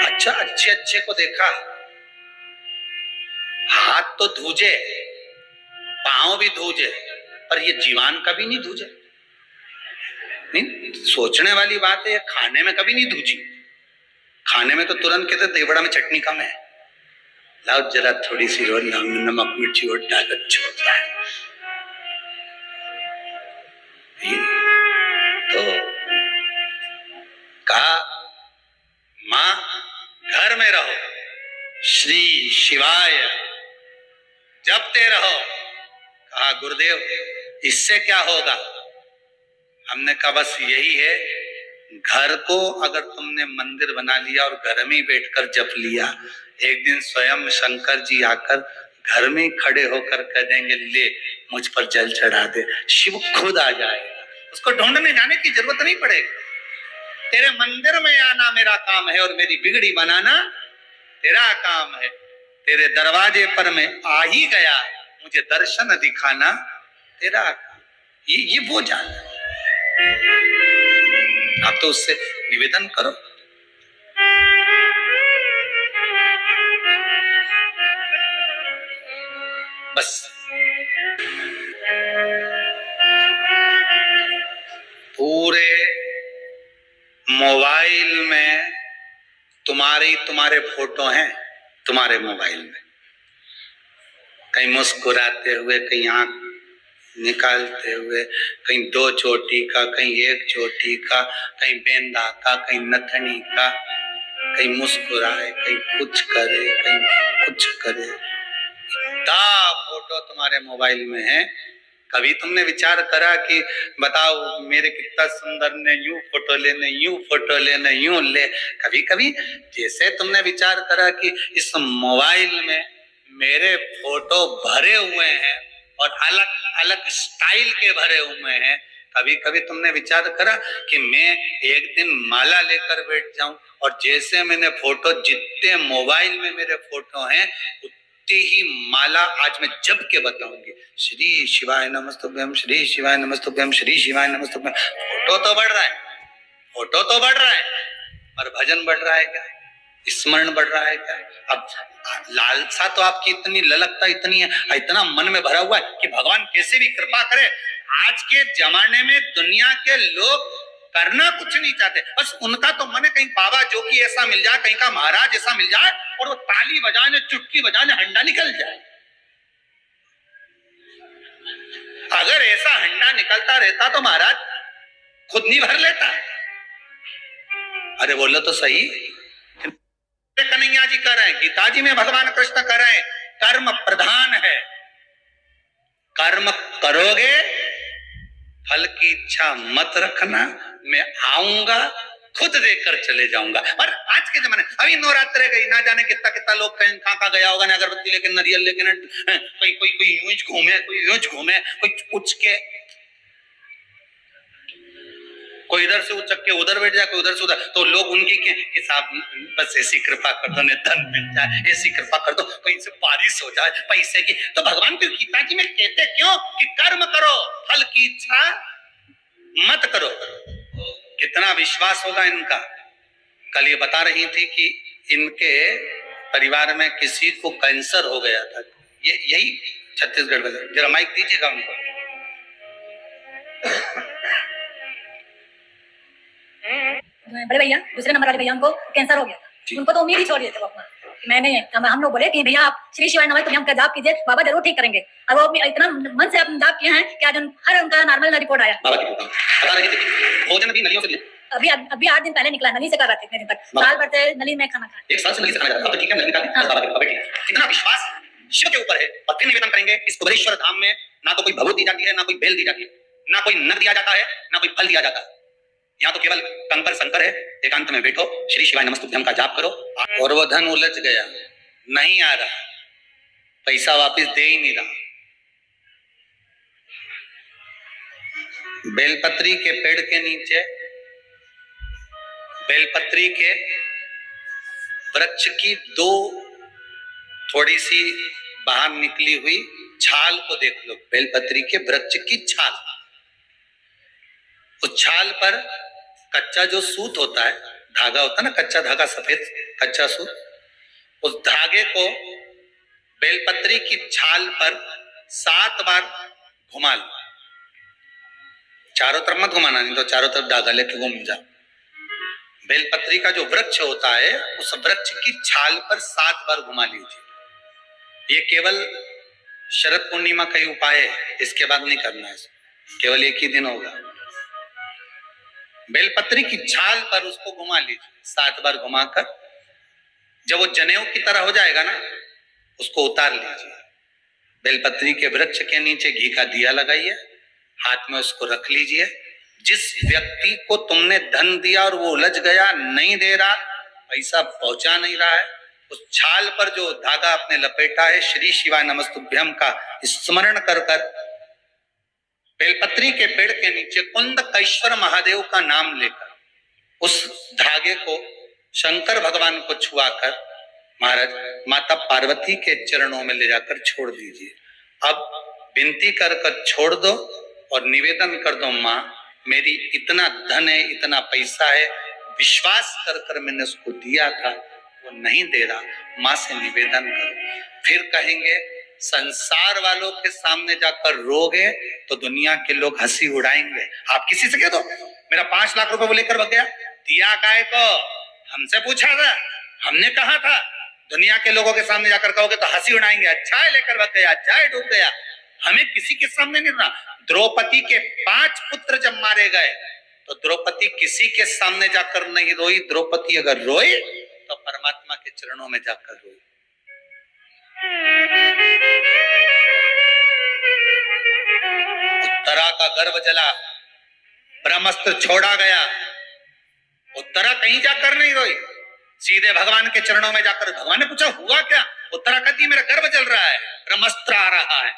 अच्छा अच्छे अच्छे को देखा, हाथ तो धूजे, पांव भी धूजे, पर ये जीवान कभी नहीं धूजे। नहीं, सोचने वाली बात है, खाने में कभी नहीं धूजी। खाने में तो तुरंत कहते देवड़ा में चटनी कम है, लाओ जरा थोड़ी सी रोल नमक मिर्ची और डाल, अच्छा होता है। तो कहा मां घर में रहो, श्री शिवाय जपते रहो। कहा गुरुदेव इससे क्या होगा। हमने कहा बस यही है, घर को अगर तुमने मंदिर बना लिया और घर में ही बैठकर जप लिया, एक दिन स्वयं शंकर जी आकर घर में खड़े होकर कह देंगे ले मुझ पर जल चढ़ा दे, शिव खुद आ जाएगा। उसको ढूंढने जाने की जरूरत नहीं पड़ेगी। तेरे मंदिर में आना मेरा काम है और मेरी बिगड़ी बनाना तेरा काम है। तेरे दरवाजे पर मैं आ ही गया, मुझे दर्शन दिखाना तेरा काम। ये वो जान, आप तो उससे निवेदन करो। बस पूरे मोबाइल में तुम्हारे फोटो हैं, तुम्हारे मोबाइल में, कहीं मुस्कुराते हुए, कहीं आंख निकालते हुए, कहीं दो चोटी का, कहीं एक चोटी का, कहीं बेंदा का, कहीं नथनी का, कहीं मुस्कुराए, कहीं कुछ करे, कहीं कुछ करे। इतना फोटो तुम्हारे मोबाइल में है। कभी तुमने विचार करा कि बताओ मेरे कितना सुंदर ने यूं फोटो लेने, यूं फोटो लेने, यूं ले। कभी कभी जैसे तुमने विचार करा कि इस मोबाइल में मेरे फोटो भरे हुए हैं और अलग अलग स्टाइल के भरे हुए हैं, कभी कभी तुमने विचार करा कि मैं एक दिन माला लेकर बैठ जाऊं और जैसे मैंने फोटो, जितने मोबाइल में मेरे फोटो हैं उतनी ही माला आज मैं जप के बताऊंगी। श्री शिवाय नमस्तुभ्यम, श्री शिवाय नमस्तुभ्यम, श्री शिवाय नमस्तुभ्यम। फोटो तो बढ़ रहा है, फोटो तो बढ़ रहा है, पर भजन बढ़ रहा है क्या, स्मरण बढ़ रहा है क्या। अब लालसा तो आपकी इतनी, ललकता इतनी है, इतना मन में भरा हुआ है कि भगवान कैसे भी कृपा करे। आज के जमाने में दुनिया के लोग करना कुछ नहीं चाहते, बस उनका तो मन है कहीं बाबा जोगी ऐसा मिल जाए, कहीं का महाराज ऐसा मिल जाए और वो ताली बजाने, चुटकी बजाने हंडा निकल जाए। अगर ऐसा हंडा निकलता रहता तो महाराज खुद नहीं भर लेता। अरे बोलो तो सही, कन्हैया जी कह रहे हैं, गीता जी में भगवान कृष्ण कह रहे हैं, कर्म प्रधान है, कर्म करोगे फल की इच्छा मत रखना, मैं आऊंगा खुद देकर चले जाऊंगा। और आज के जमाने, अभी नवरात्रे गई, ना जाने कितना कितना लोग कहीं कहां गया होगा, ना अगरबत्ती लेके, नारियल लेके, कोई यूं घूमे, कोई यूं घूमे, कोई उच के, कोई इधर से उचक के उधर बैठ जाए, कोई उधर से उधर। तो लोग उनकी के साथ बस ऐसी कृपा कर दो, ने धन मिल जाए, ऐसी कृपा कर दो, कहीं से बारिश हो जाए पैसे की। तो भगवान की गीता जी में कहते क्यों कि कर्म करो फल की इच्छा मत करो। कितना विश्वास होगा इनका। कल ये बता रही थी कि इनके परिवार में किसी को कैंसर हो गया था, ये यही छत्तीसगढ़ में। जरा माइक दीजिएगा उनको। बड़े भैया, दूसरे नंबर वाले भैया, उनको कैंसर हो गया, उनको तो उम्मीद ही छोड़ दिए थे वो अपना। हम लोग बोले कि भैया आप श्री शिवाय नमस्तुभ्यम का जाप कीजिए, बाबा जरूर ठीक करेंगे। और वो इतना मन से आप जाप किए हैं कि आज हर उनका नॉर्मल रिपोर्ट आया। बता रही थी भोजन भी नलियों से अभी 8 दिन पहले निकला, नली से कर रहा था इतने दिन तक, साल भर से नली में खाना खाया। 1 साल से नली से खाना खा रहा है। अब तो ठीक है, नली निकाल दी। कितना विश्वास शिव के ऊपर है। और फिर निवेदन करेंगे, इस कुबेरेश्वर धाम में ना तो कोई भभूत दी जाती है, ना कोई बेल दी जाती है, ना कोई नग दिया जाता है, ना कोई फल दिया जाता है। यहाँ तो केवल कंकर संकर है। एकांत में बैठो, श्री शिवाय नमस्तुभ्यम का जाप करो। और वो धन उलझ गया, नहीं आ रहा, पैसा वापस दे ही नहीं रहा। बेलपत्री के पेड़ के नीचे, बेलपत्री के वृक्ष की 2 थोड़ी सी बाहर निकली हुई छाल को देख लो। बेलपत्री के वृक्ष की छाल, उस छाल पर कच्चा जो सूत होता है, धागा होता है ना, कच्चा धागा, सफेद कच्चा सूत, उस धागे को बेलपत्री की छाल पर 7 बार घुमा लो। चारों तरफ मत घुमाना, नहीं तो चारों तरफ धागा लेके घूम जाओ। बेलपत्री का जो वृक्ष होता है, उस वृक्ष की छाल पर 7 बार घुमा लीजिए। ये केवल शरद पूर्णिमा का ही उपाय है, इसके बाद नहीं करना है, केवल एक ही दिन होगा। बेलपत्री की छाल पर उसको घुमा लीजिए 7 बार घुमाकर, जब वो जनेऊ की तरह हो जाएगा ना, उसको उतार लीजिए। बेलपत्री के वृक्ष के नीचे घी का दिया लगाइए, हाथ में उसको रख लीजिए। जिस व्यक्ति को तुमने धन दिया और वो उलझ गया, नहीं दे रहा, पैसा पहुंचा नहीं रहा है, उस छाल पर जो धागा आपने लपेटा है, श्री शिवाय नमस्तुभ्यम का स्मरण कर कर बेलपत्री के पेड़ के नीचे कुंदकेश्वर महादेव का नाम लेकर उस धागे को शंकर भगवान को छुआकर महाराज माता पार्वती के चरणों में ले जाकर छोड़ दीजिए। अब विनती कर कर छोड़ दो और निवेदन कर दो, माँ मेरी इतना धन है, इतना पैसा है, विश्वास कर कर मैंने उसको दिया था, वो नहीं दे रहा, माँ से निवेदन करो। फिर कहेंगे संसार वालों के सामने जाकर रोगे तो दुनिया के लोग हंसी उड़ाएंगे। आप किसी से कह दो मेरा 5 लाख रुपए वो लेकर भाग गया, दिया काय को, हमसे पूछा था, हमने कहा था। दुनिया के लोगों के सामने जाकर कहोगे तो हंसी उड़ाएंगे, अच्छा है लेकर भाग गया, अच्छा है डूब गया। हमें किसी के सामने नहीं रहा। द्रौपदी के 5 पुत्र जब मारे गए तो द्रौपदी किसी के सामने जाकर नहीं रोई। द्रौपदी अगर रोई तो परमात्मा के चरणों में जाकर रोई। उत्तरा का गर्भ जला, ब्रह्मास्त्र छोड़ा गया, उत्तरा कहीं जाकर नहीं रोई, सीधे भगवान के चरणों में जाकर। भगवान ने पूछा हुआ क्या? उत्तरा कहती मेरा गर्भ जल रहा है, ब्रह्मास्त्र आ रहा है।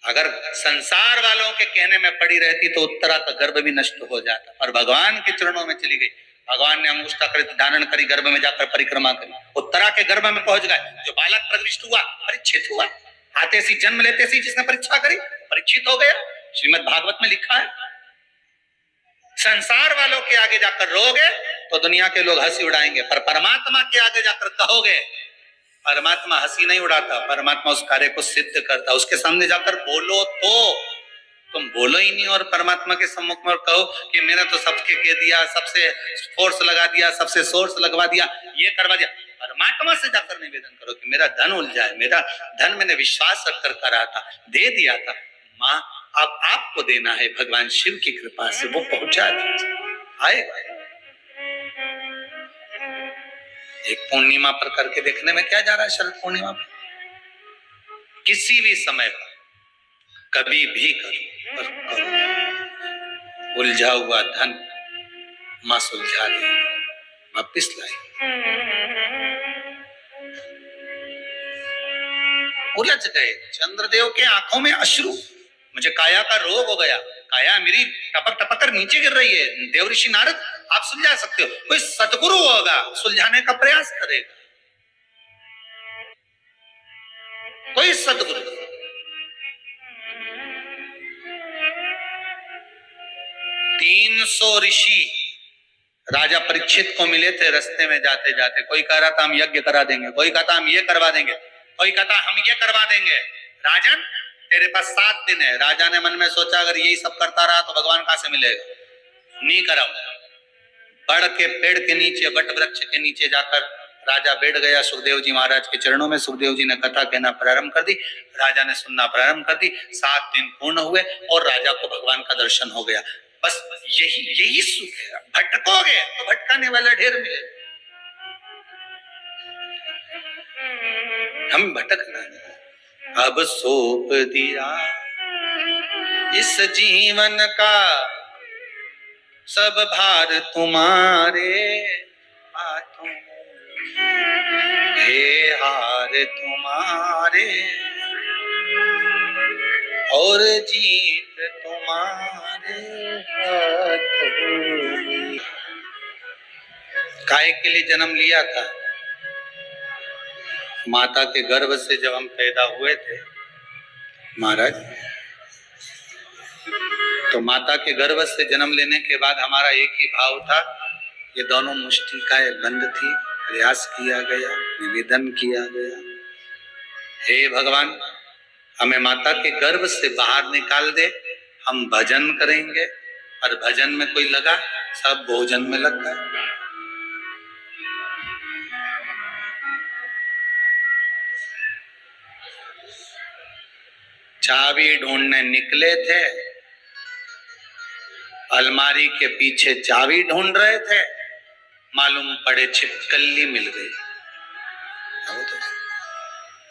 अगर संसार वालों के कहने में पड़ी रहती तो उत्तरा का गर्भ भी नष्ट हो जाता, और भगवान के चरणों में चली गई। भगवान ने अंगुष्ठाकृत धारण करी, गर्भ में जाकर परिक्रमा करी, उत्तरा के गर्भ में पहुंच गए। जो बालक प्रविष्ट हुआ, परीक्षित हुआ, आते सी जन्म लेते सी जिसने परीक्षा करी, परीक्षित हो गया। श्रीमद् भागवत में लिखा है। संसार वालों के आगे जाकर रोगे तो दुनिया के लोग हंसी उड़ाएंगे, पर परमात्मा के आगे जाकर कहोगे, परमात्मा हंसी नहीं उड़ाता, परमात्मा उस कार्य को सिद्ध करता। उसके सामने जाकर बोलो तो तुम बोलो ही नहीं, और परमात्मा के सम्मुख में कहो कि मैंने तो सबके कह दिया, सबसे फोर्स लगा दिया, सबसे सोर्स लगवा दिया, ये करवा दिया। परमात्मा से जाकर निवेदन करो कि मेरा धन उलझा है, मेरा धन मैंने विश्वास रखकर करा था, दे दिया था, माँ अब आपको देना है। भगवान शिव की कृपा से वो पहुंचा दीजिए, आएगा। एक पूर्णिमा पर करके देखने में क्या जा रहा है। शरद पूर्णिमा पर किसी भी समय पर कभी भी करो, पर करो। उलझा हुआ धन मां सुलझा दे, वापिस लाई। उलझ गए, चंद्रदेव के आंखों में अश्रु, मुझे काया का रोग हो गया, काया मेरी टपक टपक कर नीचे गिर रही है। देव ऋषि नारद आप सुलझा सकते हो, कोई सतगुरु होगा सुलझाने का प्रयास करेगा, कोई सतगुरु। तीन 300 ऋषि राजा परीक्षित को मिले थे रास्ते में जाते जाते। कोई कह रहा था हम यज्ञ करा देंगे, कोई कहता हम ये करवा देंगे, कोई कहता हम ये करवा देंगे। राजन तेरे पास 7 दिन है। राजा ने मन में सोचा अगर यही सब करता रहा तो भगवान कहां से मिलेगा, नहीं कराओ। बड़ के पेड़ के नीचे, वट वृक्ष के नीचे जाकर राजा बैठ गया सुखदेव जी महाराज के चरणों में। सुखदेव जी ने कथा कहना प्रारंभ कर दी, राजा ने सुनना प्रारंभ कर दी। 7 दिन पूर्ण हुए और राजा को भगवान का दर्शन हो गया। बस यही सुख है। भटकोगे तो भटकाने वाला ढेर मिलेगा। हम भटकना नहीं। अब सौंप दिया इस जीवन का सब भार तुम्हारे हाथों, हे हार तुम्हारे और जीत तुम्हारे हाथों। काय के लिए जन्म लिया था? माता के गर्भ से जब हम पैदा हुए थे महाराज, तो माता के गर्भ से जन्म लेने के बाद हमारा एक ही भाव था, ये दोनों मुष्टिकाएं बंद थी, प्रयास किया गया, निवेदन किया गया, हे भगवान हमें माता के गर्भ से बाहर निकाल दे, हम भजन करेंगे। और भजन में कोई लगा, सब भोजन में लग गए। चाबी ढूंढने निकले थे, अलमारी के पीछे चाबी ढूंढ रहे थे, मालूम पड़े छिपकली मिल गई।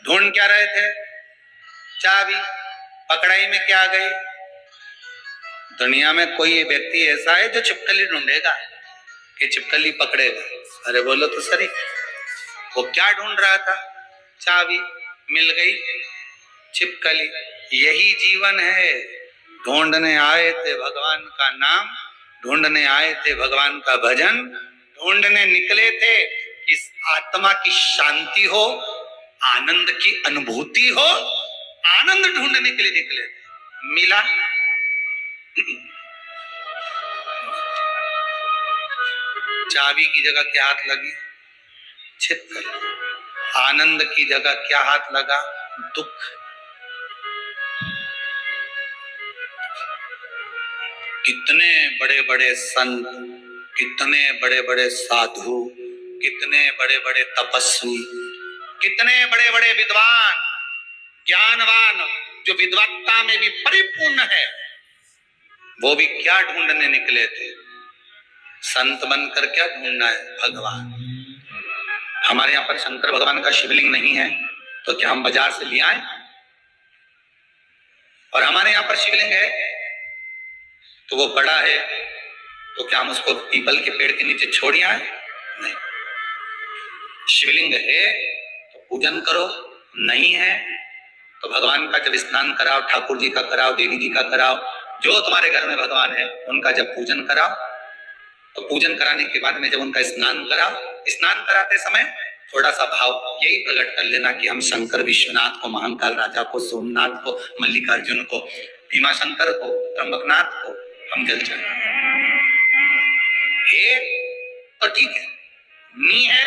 ढूंढ क्या रहे थे? चाबी। पकड़ाई में क्या गई? दुनिया में कोई व्यक्ति ऐसा है जो छिपकली ढूंढेगा कि छिपकली पकड़ेगा? अरे बोलो तो सही। वो क्या ढूंढ रहा था? चाबी। मिल गई छिपकली। यही जीवन है। ढूंढने आए थे भगवान का नाम, ढूंढने आए थे भगवान का भजन, ढूंढने निकले थे कि आत्मा की शांति हो, आनंद की अनुभूति हो, आनंद ढूंढने के लिए निकले थे। मिला? चाबी की जगह क्या हाथ लगी? छिपकली। आनंद की जगह क्या हाथ लगा? दुख। कितने बड़े बड़े संत, कितने बड़े बड़े साधु, कितने बड़े बड़े तपस्वी, कितने बड़े बड़े विद्वान, ज्ञानवान, जो विद्वत्ता में भी परिपूर्ण है, वो भी क्या ढूंढने निकले थे? संत बनकर क्या ढूंढना है? भगवान। हमारे यहाँ पर शंकर भगवान का शिवलिंग नहीं है तो क्या हम बाजार से ले आए? और हमारे यहाँ पर शिवलिंग है तो वो बड़ा है तो क्या हम उसको पीपल के पेड़ के नीचे छोड़ आए? नहीं। शिवलिंग है तो पूजन करो, नहीं है तो भगवान का जब स्नान कराओ, ठाकुर जी का कराओ, देवी जी का कराओ, जो तुम्हारे घर में भगवान है उनका जब पूजन कराओ, तो पूजन कराने के बाद में जब उनका स्नान कराओ, स्नान कराते समय थोड़ा सा भाव यही प्रकट कर लेना कि हम शंकर विश्वनाथ को, महाकाल राजा को, सोमनाथ को, मल्लिकार्जुन को, भीमा शंकर को, त्र्यंबकनाथ को हम जल चढ़ाएं। तो ठीक है, नहीं है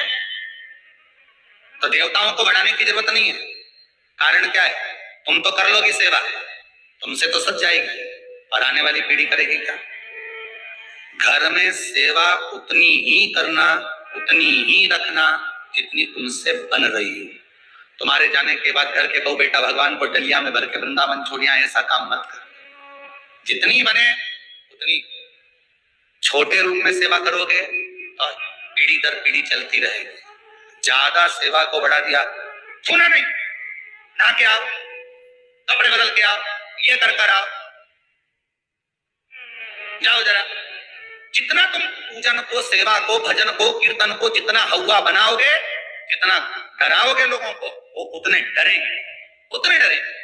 तो देवताओं को बढ़ाने की जरूरत नहीं है। कारण क्या है? तुम तो कर लोगी सेवा, तुमसे तो सज जाएगी, और आने वाली पीढ़ी करेगी क्या? घर में सेवा उतनी ही करना, उतनी ही रखना जितनी तुमसे बन रही हो। तुम्हारे जाने के बाद घर के बहू बेटा भगवान को डलिया में भर के वृंदावन छोड़िया, ऐसा काम मत कर। जितनी बने उतनी छोटे रूप में सेवा करोगे और पीढ़ी दर पीढ़ी चलती रहेगी। ज्यादा सेवा को बढ़ा दिया, सुना नहीं, नहा के आओ, कपड़े बदल के आओ, ये कर आओ, जाओ जरा। जितना तुम पूजन को, सेवा को, भजन को, कीर्तन को जितना हवा बनाओगे, जितना डराओगे लोगों को, वो उतने डरेंगे, उतने डरेंगे।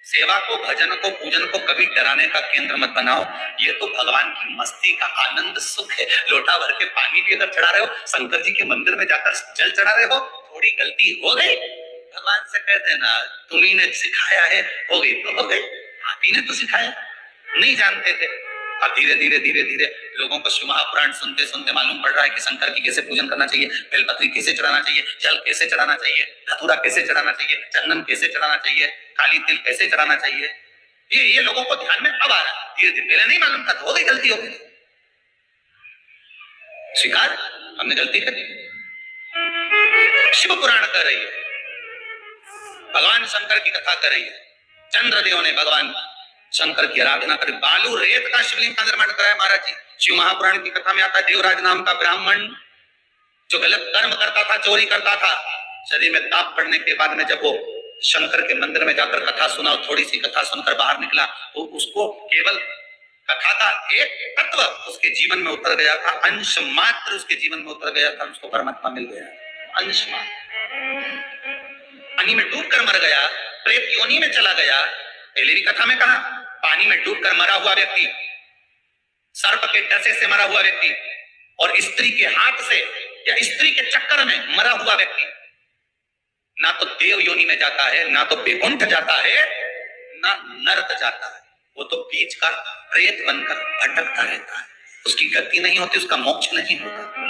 सेवा को, भजन को, पूजन को कभी डराने का केंद्र मत बनाओ। ये तो भगवान की मस्ती का आनंद सुख है। लोटा भर के पानी भी अगर चढ़ा रहे हो, शंकर जी के मंदिर में जाकर जल चढ़ा रहे हो, थोड़ी गलती हो गई, भगवान से कह देना तुम्ही ने सिखाया है, हो गई तो हो गई, आप ही ने तो सिखाया, नहीं जानते थे। अब धीरे धीरे धीरे धीरे लोगों को शिव महापुराण सुनते सुनते मालूम पड़ रहा है कि शंकर की कैसे पूजन करना चाहिए, बेलपत्री कैसे चढ़ाना चाहिए, जल कैसे चढ़ाना चाहिए, धतूरा कैसे चढ़ाना चाहिए, चंदन कैसे चढ़ाना चाहिए, काली तिल कैसे चढ़ाना चाहिए। ये लोगों को ध्यान में अब आ रहा है। धीरे धीरे, पहले नहीं मालूम था तो हो गई, गलती हो गई, स्वीकार, हमने गलती करी। शिव पुराण कर रही है, भगवान शंकर की कथा कर रही है, चंद्रदेव ने भगवान शंकर की आराधना करे, बालू रेत का शिवलिंग का निर्माण कराया महाराज जी। शिव महापुराण की कथा में आता है, देवराज नाम का ब्राह्मण जो गलत कर्म करता था, चोरी करता था, शरीर में ताप पड़ने के बाद में जब वो शंकर के मंदिर में जाकर कथा सुना, थोड़ी सी कथा सुनकर बाहर निकला, तो उसको केवल कथा का एक तत्व उसके जीवन में उतर गया था, अंश मात्र उसके जीवन में उतर गया था, उसको परमात्मा मिल गया, अंश मात्र। पानी में डूबकर मर गया, प्रेत योनि में चला गया। पहले भी कथा में कहा, पानी में डूबकर मरा हुआ व्यक्ति, सर्प के डसे से मरा हुआ व्यक्ति, और स्त्री के हाथ से या स्त्री के चक्कर में मरा हुआ व्यक्ति ना तो देव योनि में जाता है, ना तो वैकुंठ जाता है, ना नरक जाता है, वो तो बीच का प्रेत बनकर भटकता रहता है, उसकी गति नहीं होती, उसका मोक्ष नहीं होता।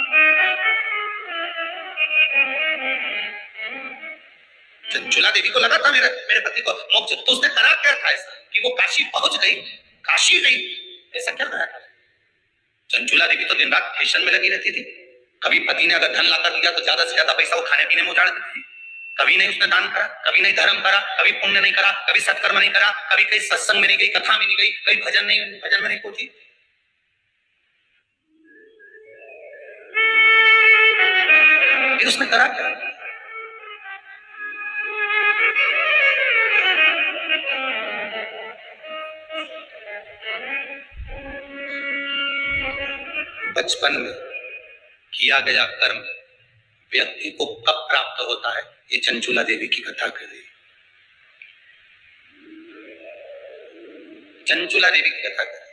चंचुला देवी को लगा था मेरे पति को मोक्ष, तो उसने करा क्या था ऐसा कि वो काशी पहुंच गई, काशी गई, ऐसा क्या करा था? चंचुला देवी तो दिन रात फैशन में लगी रहती थी। कभी पति ने अगर धन लाकर दिया तो ज्यादा से ज्यादा पैसा वो खाने पीने में उजाड़ देती थी। कभी नहीं उसने दान करा, कभी नहीं धर्म करा, कभी पुण्य नहीं करा, कभी सत्कर्म नहीं करा, कभी कहीं सत्संग में नहीं गई, कथा में नहीं गई, कभी भजन में नहीं पहुंची। फिर उसने करा क्या? बचपन में किया गया कर्म व्यक्ति को कब प्राप्त होता है, ये चंचुला देवी की कथा कर रही है। चंचुला देवी की कथा कर रही है।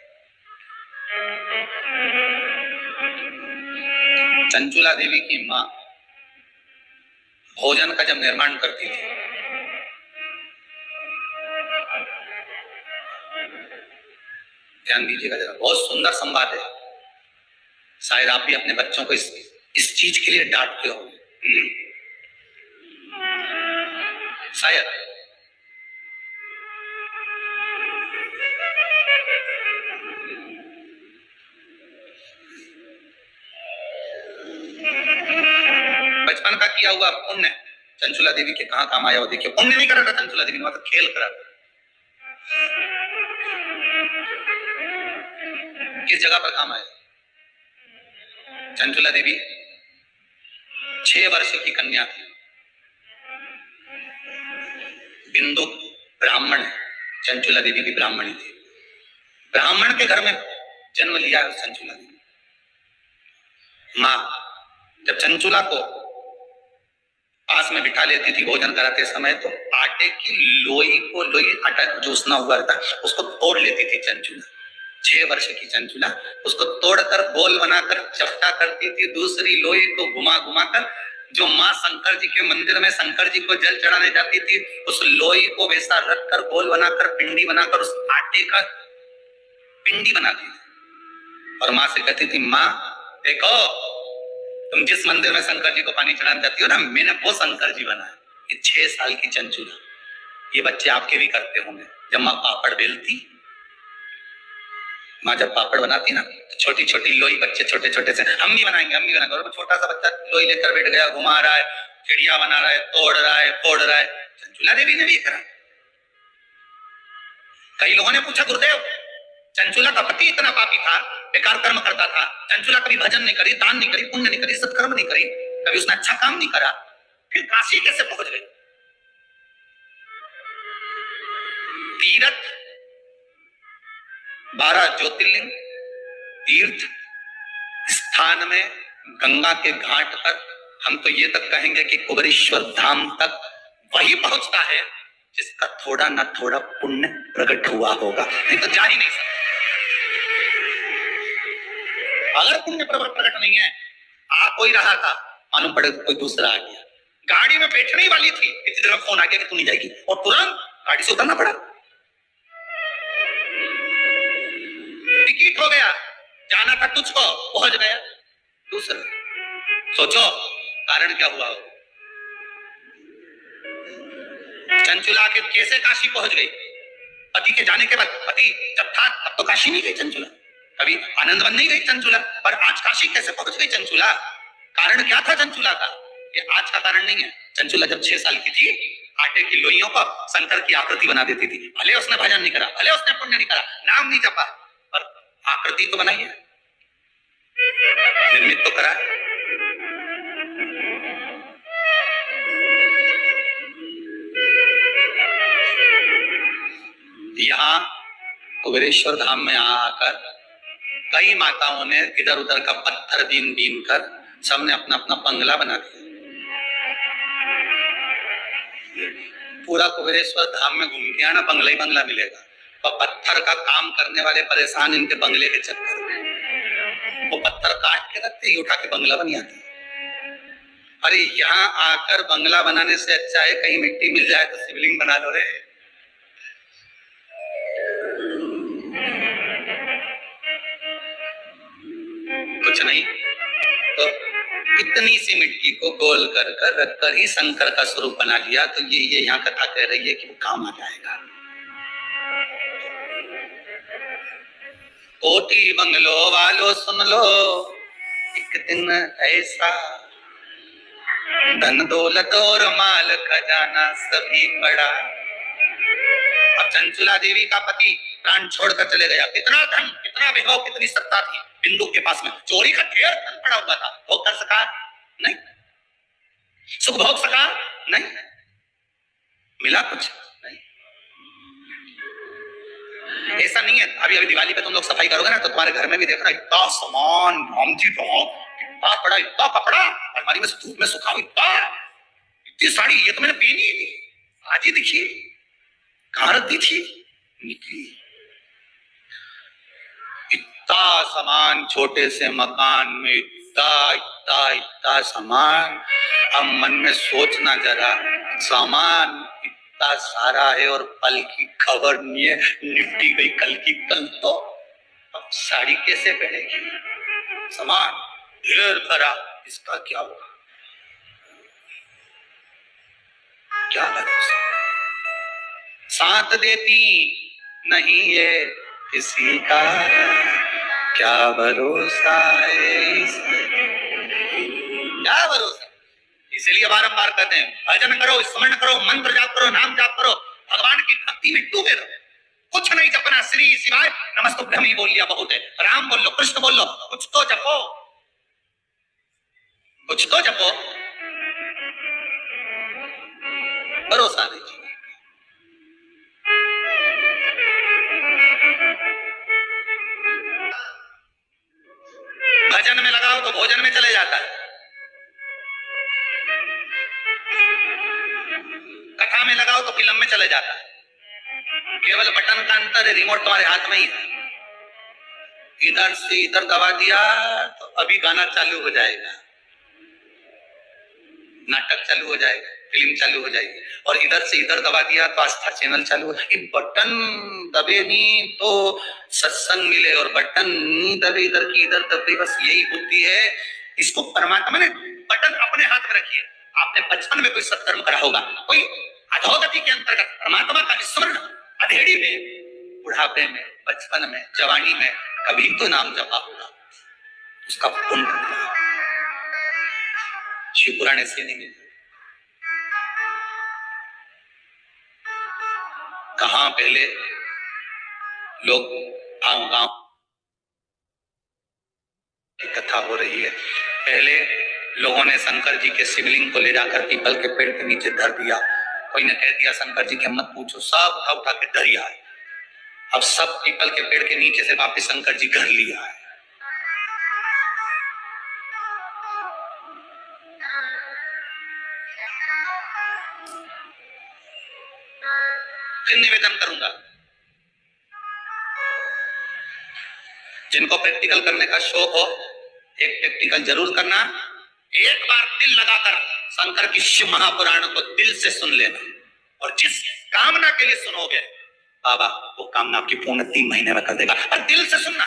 चंचुला देवी की मां भोजन का जब निर्माण करती थी, ध्यान दीजिएगा जरा, बहुत सुंदर संवाद है। शायद आप भी अपने बच्चों को इस चीज के लिए डांटते हो, शायद। बचपन का किया हुआ पुण्य चंचुला देवी के कहां काम आया वो देखिए। पुण्य नहीं करा था चंचुला देवी ने, मतलब खेल करा था। किस जगह पर काम आया? चंचुला देवी 6 वर्ष की कन्या थी। बिंदु ब्राह्मण है, चंचुला देवी भी ब्राह्मणी थी। ब्राह्मण के घर में जन्म लिया चंचुला देवी। मां जब चंचुला को पास में बिठा लेती थी भोजन कराते समय, तो आटे की लोई आटा जूसना हुआ था, उसको तोड़ लेती थी चंचुला। 6 वर्ष की चंचुला उसको तोड़कर गोल बनाकर चपटा करती थी। दूसरी लोई को घुमा कर जो मां शंकर जी के मंदिर में शंकर जी को जल चढ़ाने जाती थी, उस लोई को वैसा रखकर गोल बनाकर पिंडी बनाकर उस आटे का पिंडी बनाती थी और मां से कहती थी, मां देखो तुम जिस मंदिर में शंकर जी को पानी चढ़ाने जाती हो ना, मैंने वो शंकर जी बनाया। ये 6 साल की चंचुला, ये बच्चे आपके भी करते होंगे। जब मां पापड़ बेलती, मां जब पापड़ बनाती ना, तो छोटी छोटी लोई बच्चे छोटे छोटे से हम भी बनाएंगे और वो छोटा सा बच्चा लोई लेकर बैठ गया, घुमा रहा है, चिड़िया बना रहा है, तोड़ रहा है, फोड़ रहा है। चंचुला देवी ने भी करा। कई लोगों ने पूछा, गुरुदेव चंचुला का पति इतना पापी था, बेकार कर्म करता था, चंचुला कभी भजन नहीं करी, दान नहीं करी, पुण्य नहीं करी, सत्कर्म नहीं करी, कभी उसने अच्छा काम नहीं करा, फिर काशी कैसे पहुंच गई? तीर्थ 12 ज्योतिर्लिंग तीर्थ स्थान में गंगा के घाट पर हम तो ये तक कहेंगे कि कुबेरेश्वर धाम तक वही पहुंचता है जिसका थोड़ा ना थोड़ा पुण्य प्रकट हुआ होगा, नहीं तो जा ही नहीं सकता। अगर पुण्य प्रकट नहीं है, आ कोई रहा था, मालूम पड़े कोई दूसरा आ गया, गाड़ी में बैठने ही वाली थी, इतनी देर में फोन आ गया कि तू नहीं जाएगी, और तुरंत गाड़ी से उतरना पड़ा। टिकट हो गया, जाना था तुझको, पहुंच गया दूसरा। सोचो कारण क्या हुआ? चंचुला के कैसे काशी पहुंच गई? पति के जाने के बाद, पति जब था तब तो काशी नहीं गई चंचुला, कभी आनंदवन नहीं गई चंचुला, पर आज काशी कैसे पहुंच गई चंचुला? कारण क्या था चंचुला का? ये आज का कारण नहीं है। चंचुला जब 6 साल की थी, आटे की लोइयों को शंकर की आकृति बना देती थी। भले उसने भजन नहीं करा, भले उसने पुण्य नहीं करा, नाम नहीं जपा, पर आकृति तो बनाई है, निर्मित तो करा। यहाँ कुबेरेश्वर धाम में आकर कई माताओं ने इधर उधर का पत्थर बीन बीन कर सबने अपना अपना बंगला बना दिया। पूरा कुबेरेश्वर धाम में घूम के आना, बंगला ही बंगला मिलेगा। और पत्थर का काम करने वाले परेशान इनके बंगले के चक्कर में, वो पत्थर काट के रखते ही उठा के बंगला बन जाते। अरे यहाँ आकर बंगला बनाने से अच्छा है कहीं मिट्टी मिल जाए तो शिवलिंग बना लो रे। कुछ नहीं तो इतनी सी मिट्टी को गोल कर कर रख कर ही शंकर का स्वरूप बना लिया, तो ये यहाँ कथा कह रही है कि वो काम आ जाएगा। कोठी बंगलो वालो सुन लो, एक दिन ऐसा धन दौलत और माल खजाना सभी पड़ा। अब चंचुला देवी का पति प्राण छोड़कर चले गया। कितना धन, कितना वैभव, कितनी सत्ता थी बिंदु के पास में, चोरी का ढेर धन पड़ा हुआ था, वो कर सका नहीं, सुख भोग सका नहीं, मिला कुछ नहीं। ऐसा नहीं है, अभी अभी दिवाली पे तुम लोग सफाई करोगे ना तो तुम्हारे घर में भी देखना इतना सामान, इतना पड़ा, इतना कपड़ा अलमारी में धूप में सुखा हुआ, इतनी साड़ी, ये तो मैंने पहनी ही नहीं, आज ही दिखी, कहां रख दी थी, निकली। इतना सामान, छोटे से मकान में इतना इतना इतना सामान। अब मन में सोचना जरा, सामान इतना सारा है और पल की खबर नहीं है, निपटी गई कल की कल। तो अब साड़ी कैसे पहनेगी, सामान ढेर भरा, इसका क्या होगा, क्या भरोसा, साथ देती नहीं ये किसी का, क्या भरोसा है, क्या भरोसा। इसलिए बारंबार कहते हैं भजन करो, स्मरण करो, मंत्र जाप करो, नाम जाप करो, भगवान की भक्ति में डूबे रहो। कुछ नहीं जपना, श्री शिवाय नमस्तुभ्यम ही बोल लिया बहुत है, राम बोल लो, कृष्ण बोल लो, कुछ तो जपो, कुछ तो जपो, भरोसा नहीं जी। भजन में लगाओ तो भोजन में चले जाता है, कथा में लगाओ तो फिल्म में चले जाता है। केवल बटन का अंतर है, रिमोट तुम्हारे हाथ में ही है। इधर से इधर दबा दिया तो अभी गाना चालू हो जाएगा, नाटक चालू हो जाएगा, फिल्म चालू हो जाएगी, और इधर से इधर दबा दिया तो आस्था चैनल चालू हो जाएगी। बटन दबे नहीं तो सत्संग मिले, और बटन नहीं दबे इधर की इधर दबे, बस यही बुद्धि है। इसको परमात्मा ने बटन अपने हाथ में रखी है। आपने बचपन में कोई सत्कर्म करा होगा, कोई अधोगति के अंतर्गत परमात्मा का स्मरण अधेड़ी में, बुढ़ापे में, बचपन में, जवानी में कभी तो नाम जपा होगा, उसका पुण्य शिव पुराण ऐसे नहीं मिलते। कहां पहले लोग गांव की कथा हो रही है, पहले लोगों ने शंकर जी के शिवलिंग को ले जाकर पीपल के पेड़ के नीचे धर दिया। कोई ने कह दिया शंकर जी के मत पूछो, सब उठा उठा के धरिया है। अब सब पीपल के पेड़ के नीचे से वापिस शंकर जी घर लिया है। फिर निवेदन करूंगा, जिनको प्रैक्टिकल करने का शौक हो, एक प्रैक्टिकल जरूर करना। एक बार दिल लगाकर शंकर की शिव महापुराण को दिल से सुन लेना, और जिस कामना के लिए सुनोगे बाबा वो कामना आपकी पूर्ण 3 महीने में कर देगा। और दिल से सुनना,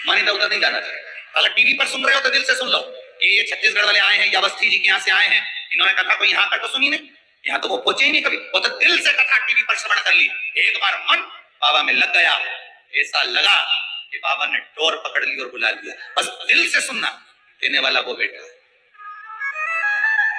मन इधर उधर नहीं जाना चाहिए। अगर टीवी पर सुन रहे हो तो दिल से सुन लो कि ये छत्तीसगढ़ वाले आए हैं या अवस्थी जी के यहाँ से आए हैं, इन्होंने कथा को यहाँ कर तो सुनी नहीं, यहाँ तो वो पहुंचे ही नहीं कभी, वो तो दिल से कथा टीवी पर श्रवण कर ली। एक बार मन बाबा में लग गया, ऐसा लगा कि बाबा ने डोर पकड़ ली और बुला लिया। बस दिल से सुनना, देने वाला वो बेटा है।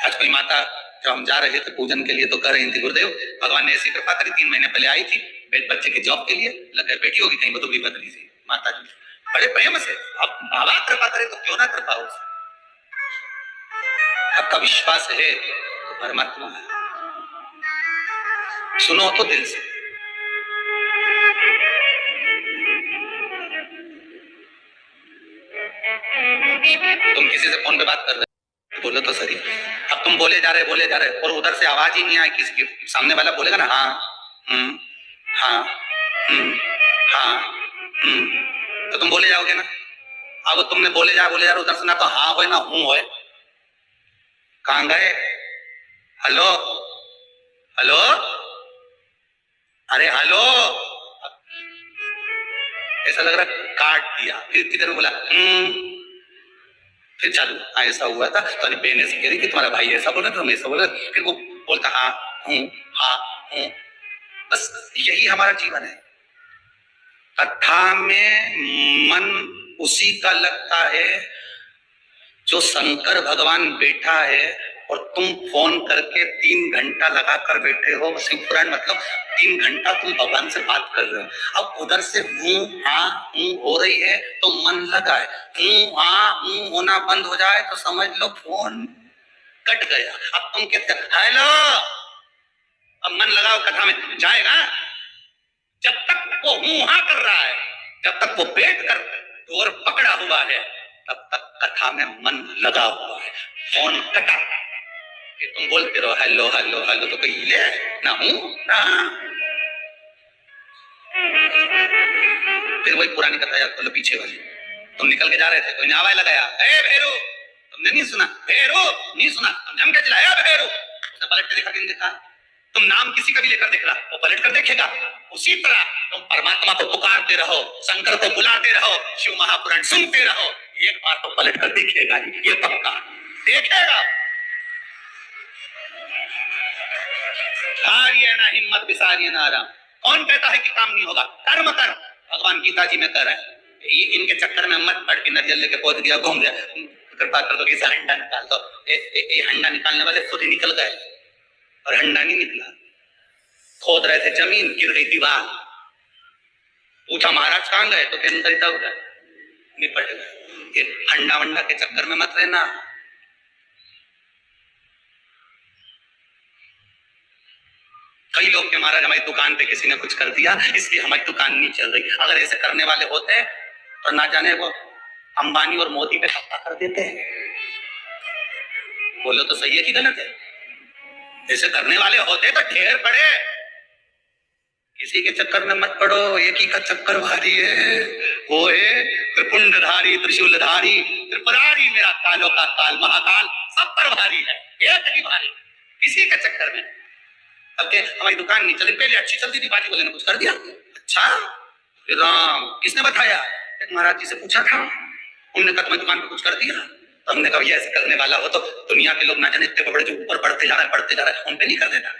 आज कोई माता जब हम जा रहे थे पूजन के लिए तो कह रही थी गुरुदेव भगवान ने ऐसी कृपा करी, 3 महीने पहले आई थी बच्चे के जॉब के लिए, लगे बेटी होगी कहीं बदुबली बदली से माता जी बड़े प्रेम से। अब बाबा कृपा करे तो क्यों ना कृपा हो, आपका विश्वास है तो परमात्मा है, सुनो तो दिल से। तुम किसी से फोन पे बात कर रहे हो, बोलो तो सही। अब तुम बोले जा रहे और उधर से आवाज ही नहीं आई, किसी के सामने वाला बोलेगा ना हाँ हाँ हाँ तो तुम बोले जाओगे ना। अब तुमने बोले जा रहे उधर से ना तो हाँ होए ना हूं होए, कहां गए? हेलो हेलो अरे हेलो, ऐसा लग रहा काट दिया। फिर किधर बोला फिर चालू ऐसा हुआ था तो बहन ऐसी कह रही कि तुम्हारा भाई ऐसा बोला तुम ऐसा बोला, फिर वो बोलता हाँ हूँ। बस यही हमारा जीवन है। कथा में मन उसी का लगता है जो शंकर भगवान बैठा है और तुम फोन करके 3 घंटा लगाकर बैठे हो। शिव पुराण मतलब 3 घंटा तुम भगवान से बात कर रहे हो। अब उधर से हूँ हाँ हूँ हो रही है तो मन लगा है, हूँ हाँ हूँ होना बंद हो जाए तो समझ लो फोन कट गया। अब तुम कहते हेलो, अब मन लगाओ कथा में जाएगा। जब तक वो हूँ हाँ कर रहा है, जब तक वो बैठ कर डोर पकड़ा हुआ है, तब तक कथा में मन लगा हुआ है। फोन कटा कि तुम बोलते रहो हेलो हेलो हेलो तो कहीं ले ना हूं ना। फिर वही पुरानी कथा याद कर लो, पीछे वाली। तुम निकल के जा रहे थे, कोई ने आवाज लगाया ए भैरू, तुमने नहीं सुना भैरू, नहीं सुना, तुम जम के चिल्लाया भैरू, उसने पलट के देखा कि नहीं देखा। तुम नाम किसी का भी लेकर देख रहा, वो पलट कर देखेगा। उसी तरह तुम परमात्मा को पुकारते रहो, शंकर को बुलाते रहो, शिव महापुराण सुनते रहो, एक बार तो पलट कर देखेगा, ये पक्का देखेगा। हारिए ना हिम्मत बिसारिए ना आराम। कौन कहता है कि काम नहीं होगा? कर्म कर, भगवान गीता जी में कर रहे हैं। इनके चक्कर में मत पड़ के नरियल लेके पहुंच गया, घूम गया, कृपा कर दो इसे हंडा निकाल दो। हंडा निकालने वाले खुद ही निकल गए और हंडा नहीं निकला। खोद रहे थे जमीन, गिर गई दीवार, पूछा महाराज कहां गए तो अंदर ही दब गए, निपट गए। ये हंडा वंडा के चक्कर में मत रहना। कई लोग के महाराज हमारी दुकान पे किसी ने कुछ कर दिया इसलिए हमारी दुकान नहीं चल रही। अगर ऐसे करने वाले होते तो ना जाने वो अंबानी और मोदी पे कब्जा कर देते हैं। बोलो तो सही है कि गलत है? ऐसे करने वाले होते तो ढेर पड़े। किसी के चक्कर में मत पड़ो, एक ही का चक्कर भारी है, वो है त्रिपुंडधारी त्रिशूलधारी त्रिपुरारी, मेरा कालों का काल महाकाल सब पर भारी है, एक ही भारी। किसी के चक्कर में अब हमारी दुकान नहीं चली, पहले अच्छी चलती थी, बाजी वाले ने कुछ कर दिया। अच्छा राम, किसने बताया? एक महाराज जी से पूछा था, उन्होंने कहा तुम्हारी दुकान पे कुछ कर दिया। तो हमने कहा ये ऐसे करने वाला हो तो दुनिया के लोग ना जाने इतने बड़े जो ऊपर बढ़ते जा रहे हैं, उन पे नहीं कर देता।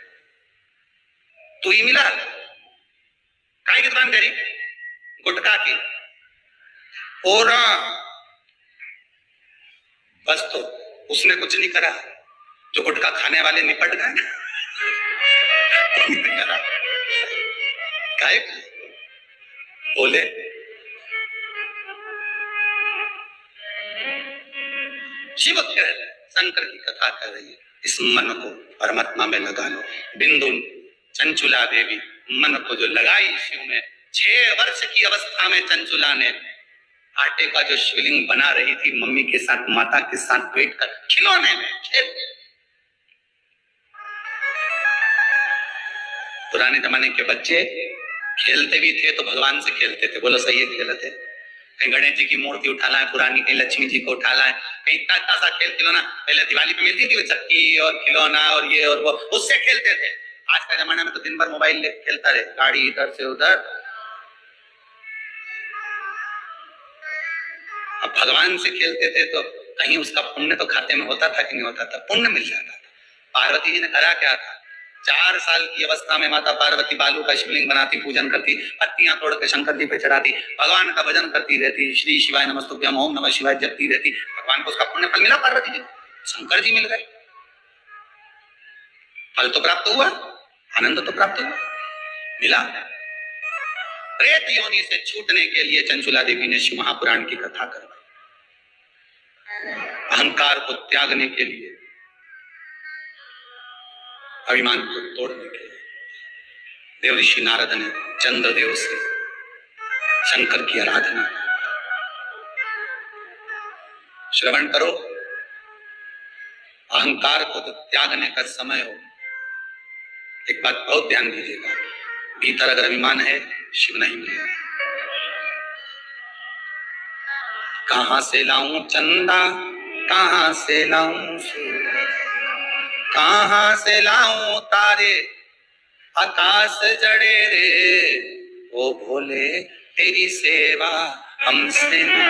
तू ही मिला काय की दुकान तेरी? गुटखा की। और बस तो उसने कुछ नहीं करा, जो गुटखा खाने वाले निपट गए। काय बोले शिव कह रहे हैं, शंकर की कथा कर रही है। इस मन को परमात्मा में लगा लो। बिंदु चंचुला देवी मन को जो लगाई शिव में, 6 वर्ष की अवस्था में चंचुला ने आटे का जो शिवलिंग बना रही थी मम्मी के साथ, माता के साथ बैठकर खिलौने में खेल। पुराने जमाने के बच्चे खेलते भी थे तो भगवान से खेलते थे। बोलो सही है कि गलत है? कहीं गणेश जी की मूर्ति उठा लाए पुरानी, कहीं लक्ष्मी जी को उठा लाए, कहीं इतना सा खेल खिलौना पहले दिवाली पे मिलती थी वो चक्की और खिलौना और ये और वो, उससे खेलते थे। आज का जमाना में तो दिन भर मोबाइल लेके खेलता रहे, गाड़ी इधर से उधर। अब भगवान से खेलते थे तो कहीं उसका पुण्य तो खाते में होता था कि नहीं होता था? पुण्य मिल जाता था। पार्वती जी ने करा क्या था? 4 साल की अवस्था में माता पार्वती बालू का शिवलिंग बनाती, पूजन करती, पत्तियां तोड़ के शंकर जी पे चढ़ाती, भगवान का भजन करती रहती, श्री शिवाय नमस्तुभ्यम ओम नमः शिवाय जपती रहती। भगवान को उसका पुण्य फल मिला, पार्वती जी, शंकर जी मिल गए। फल तो प्राप्त हुआ, आनंद तो प्राप्त हुआ, मिला। प्रेत योनि से छूटने के लिए चंचुला देवी ने शिव महापुराण की कथा करवाई। अहंकार को त्यागने के लिए, अभिमान को तोड़ने के लिए देव ऋषि नारद ने चंद्रदेव से शंकर की आराधना की। श्रवण करो, अहंकार को तो त्यागने का समय हो। एक बात बहुत ध्यान दीजिएगा, भीतर अगर अभिमान है शिव नहीं मिलेगा। कहां से लाऊं चंदा, कहां से लाऊं सूरज, कहां से लाऊं तारे, आकाश जड़े रे, ओ भोले तेरी सेवा हमसे ना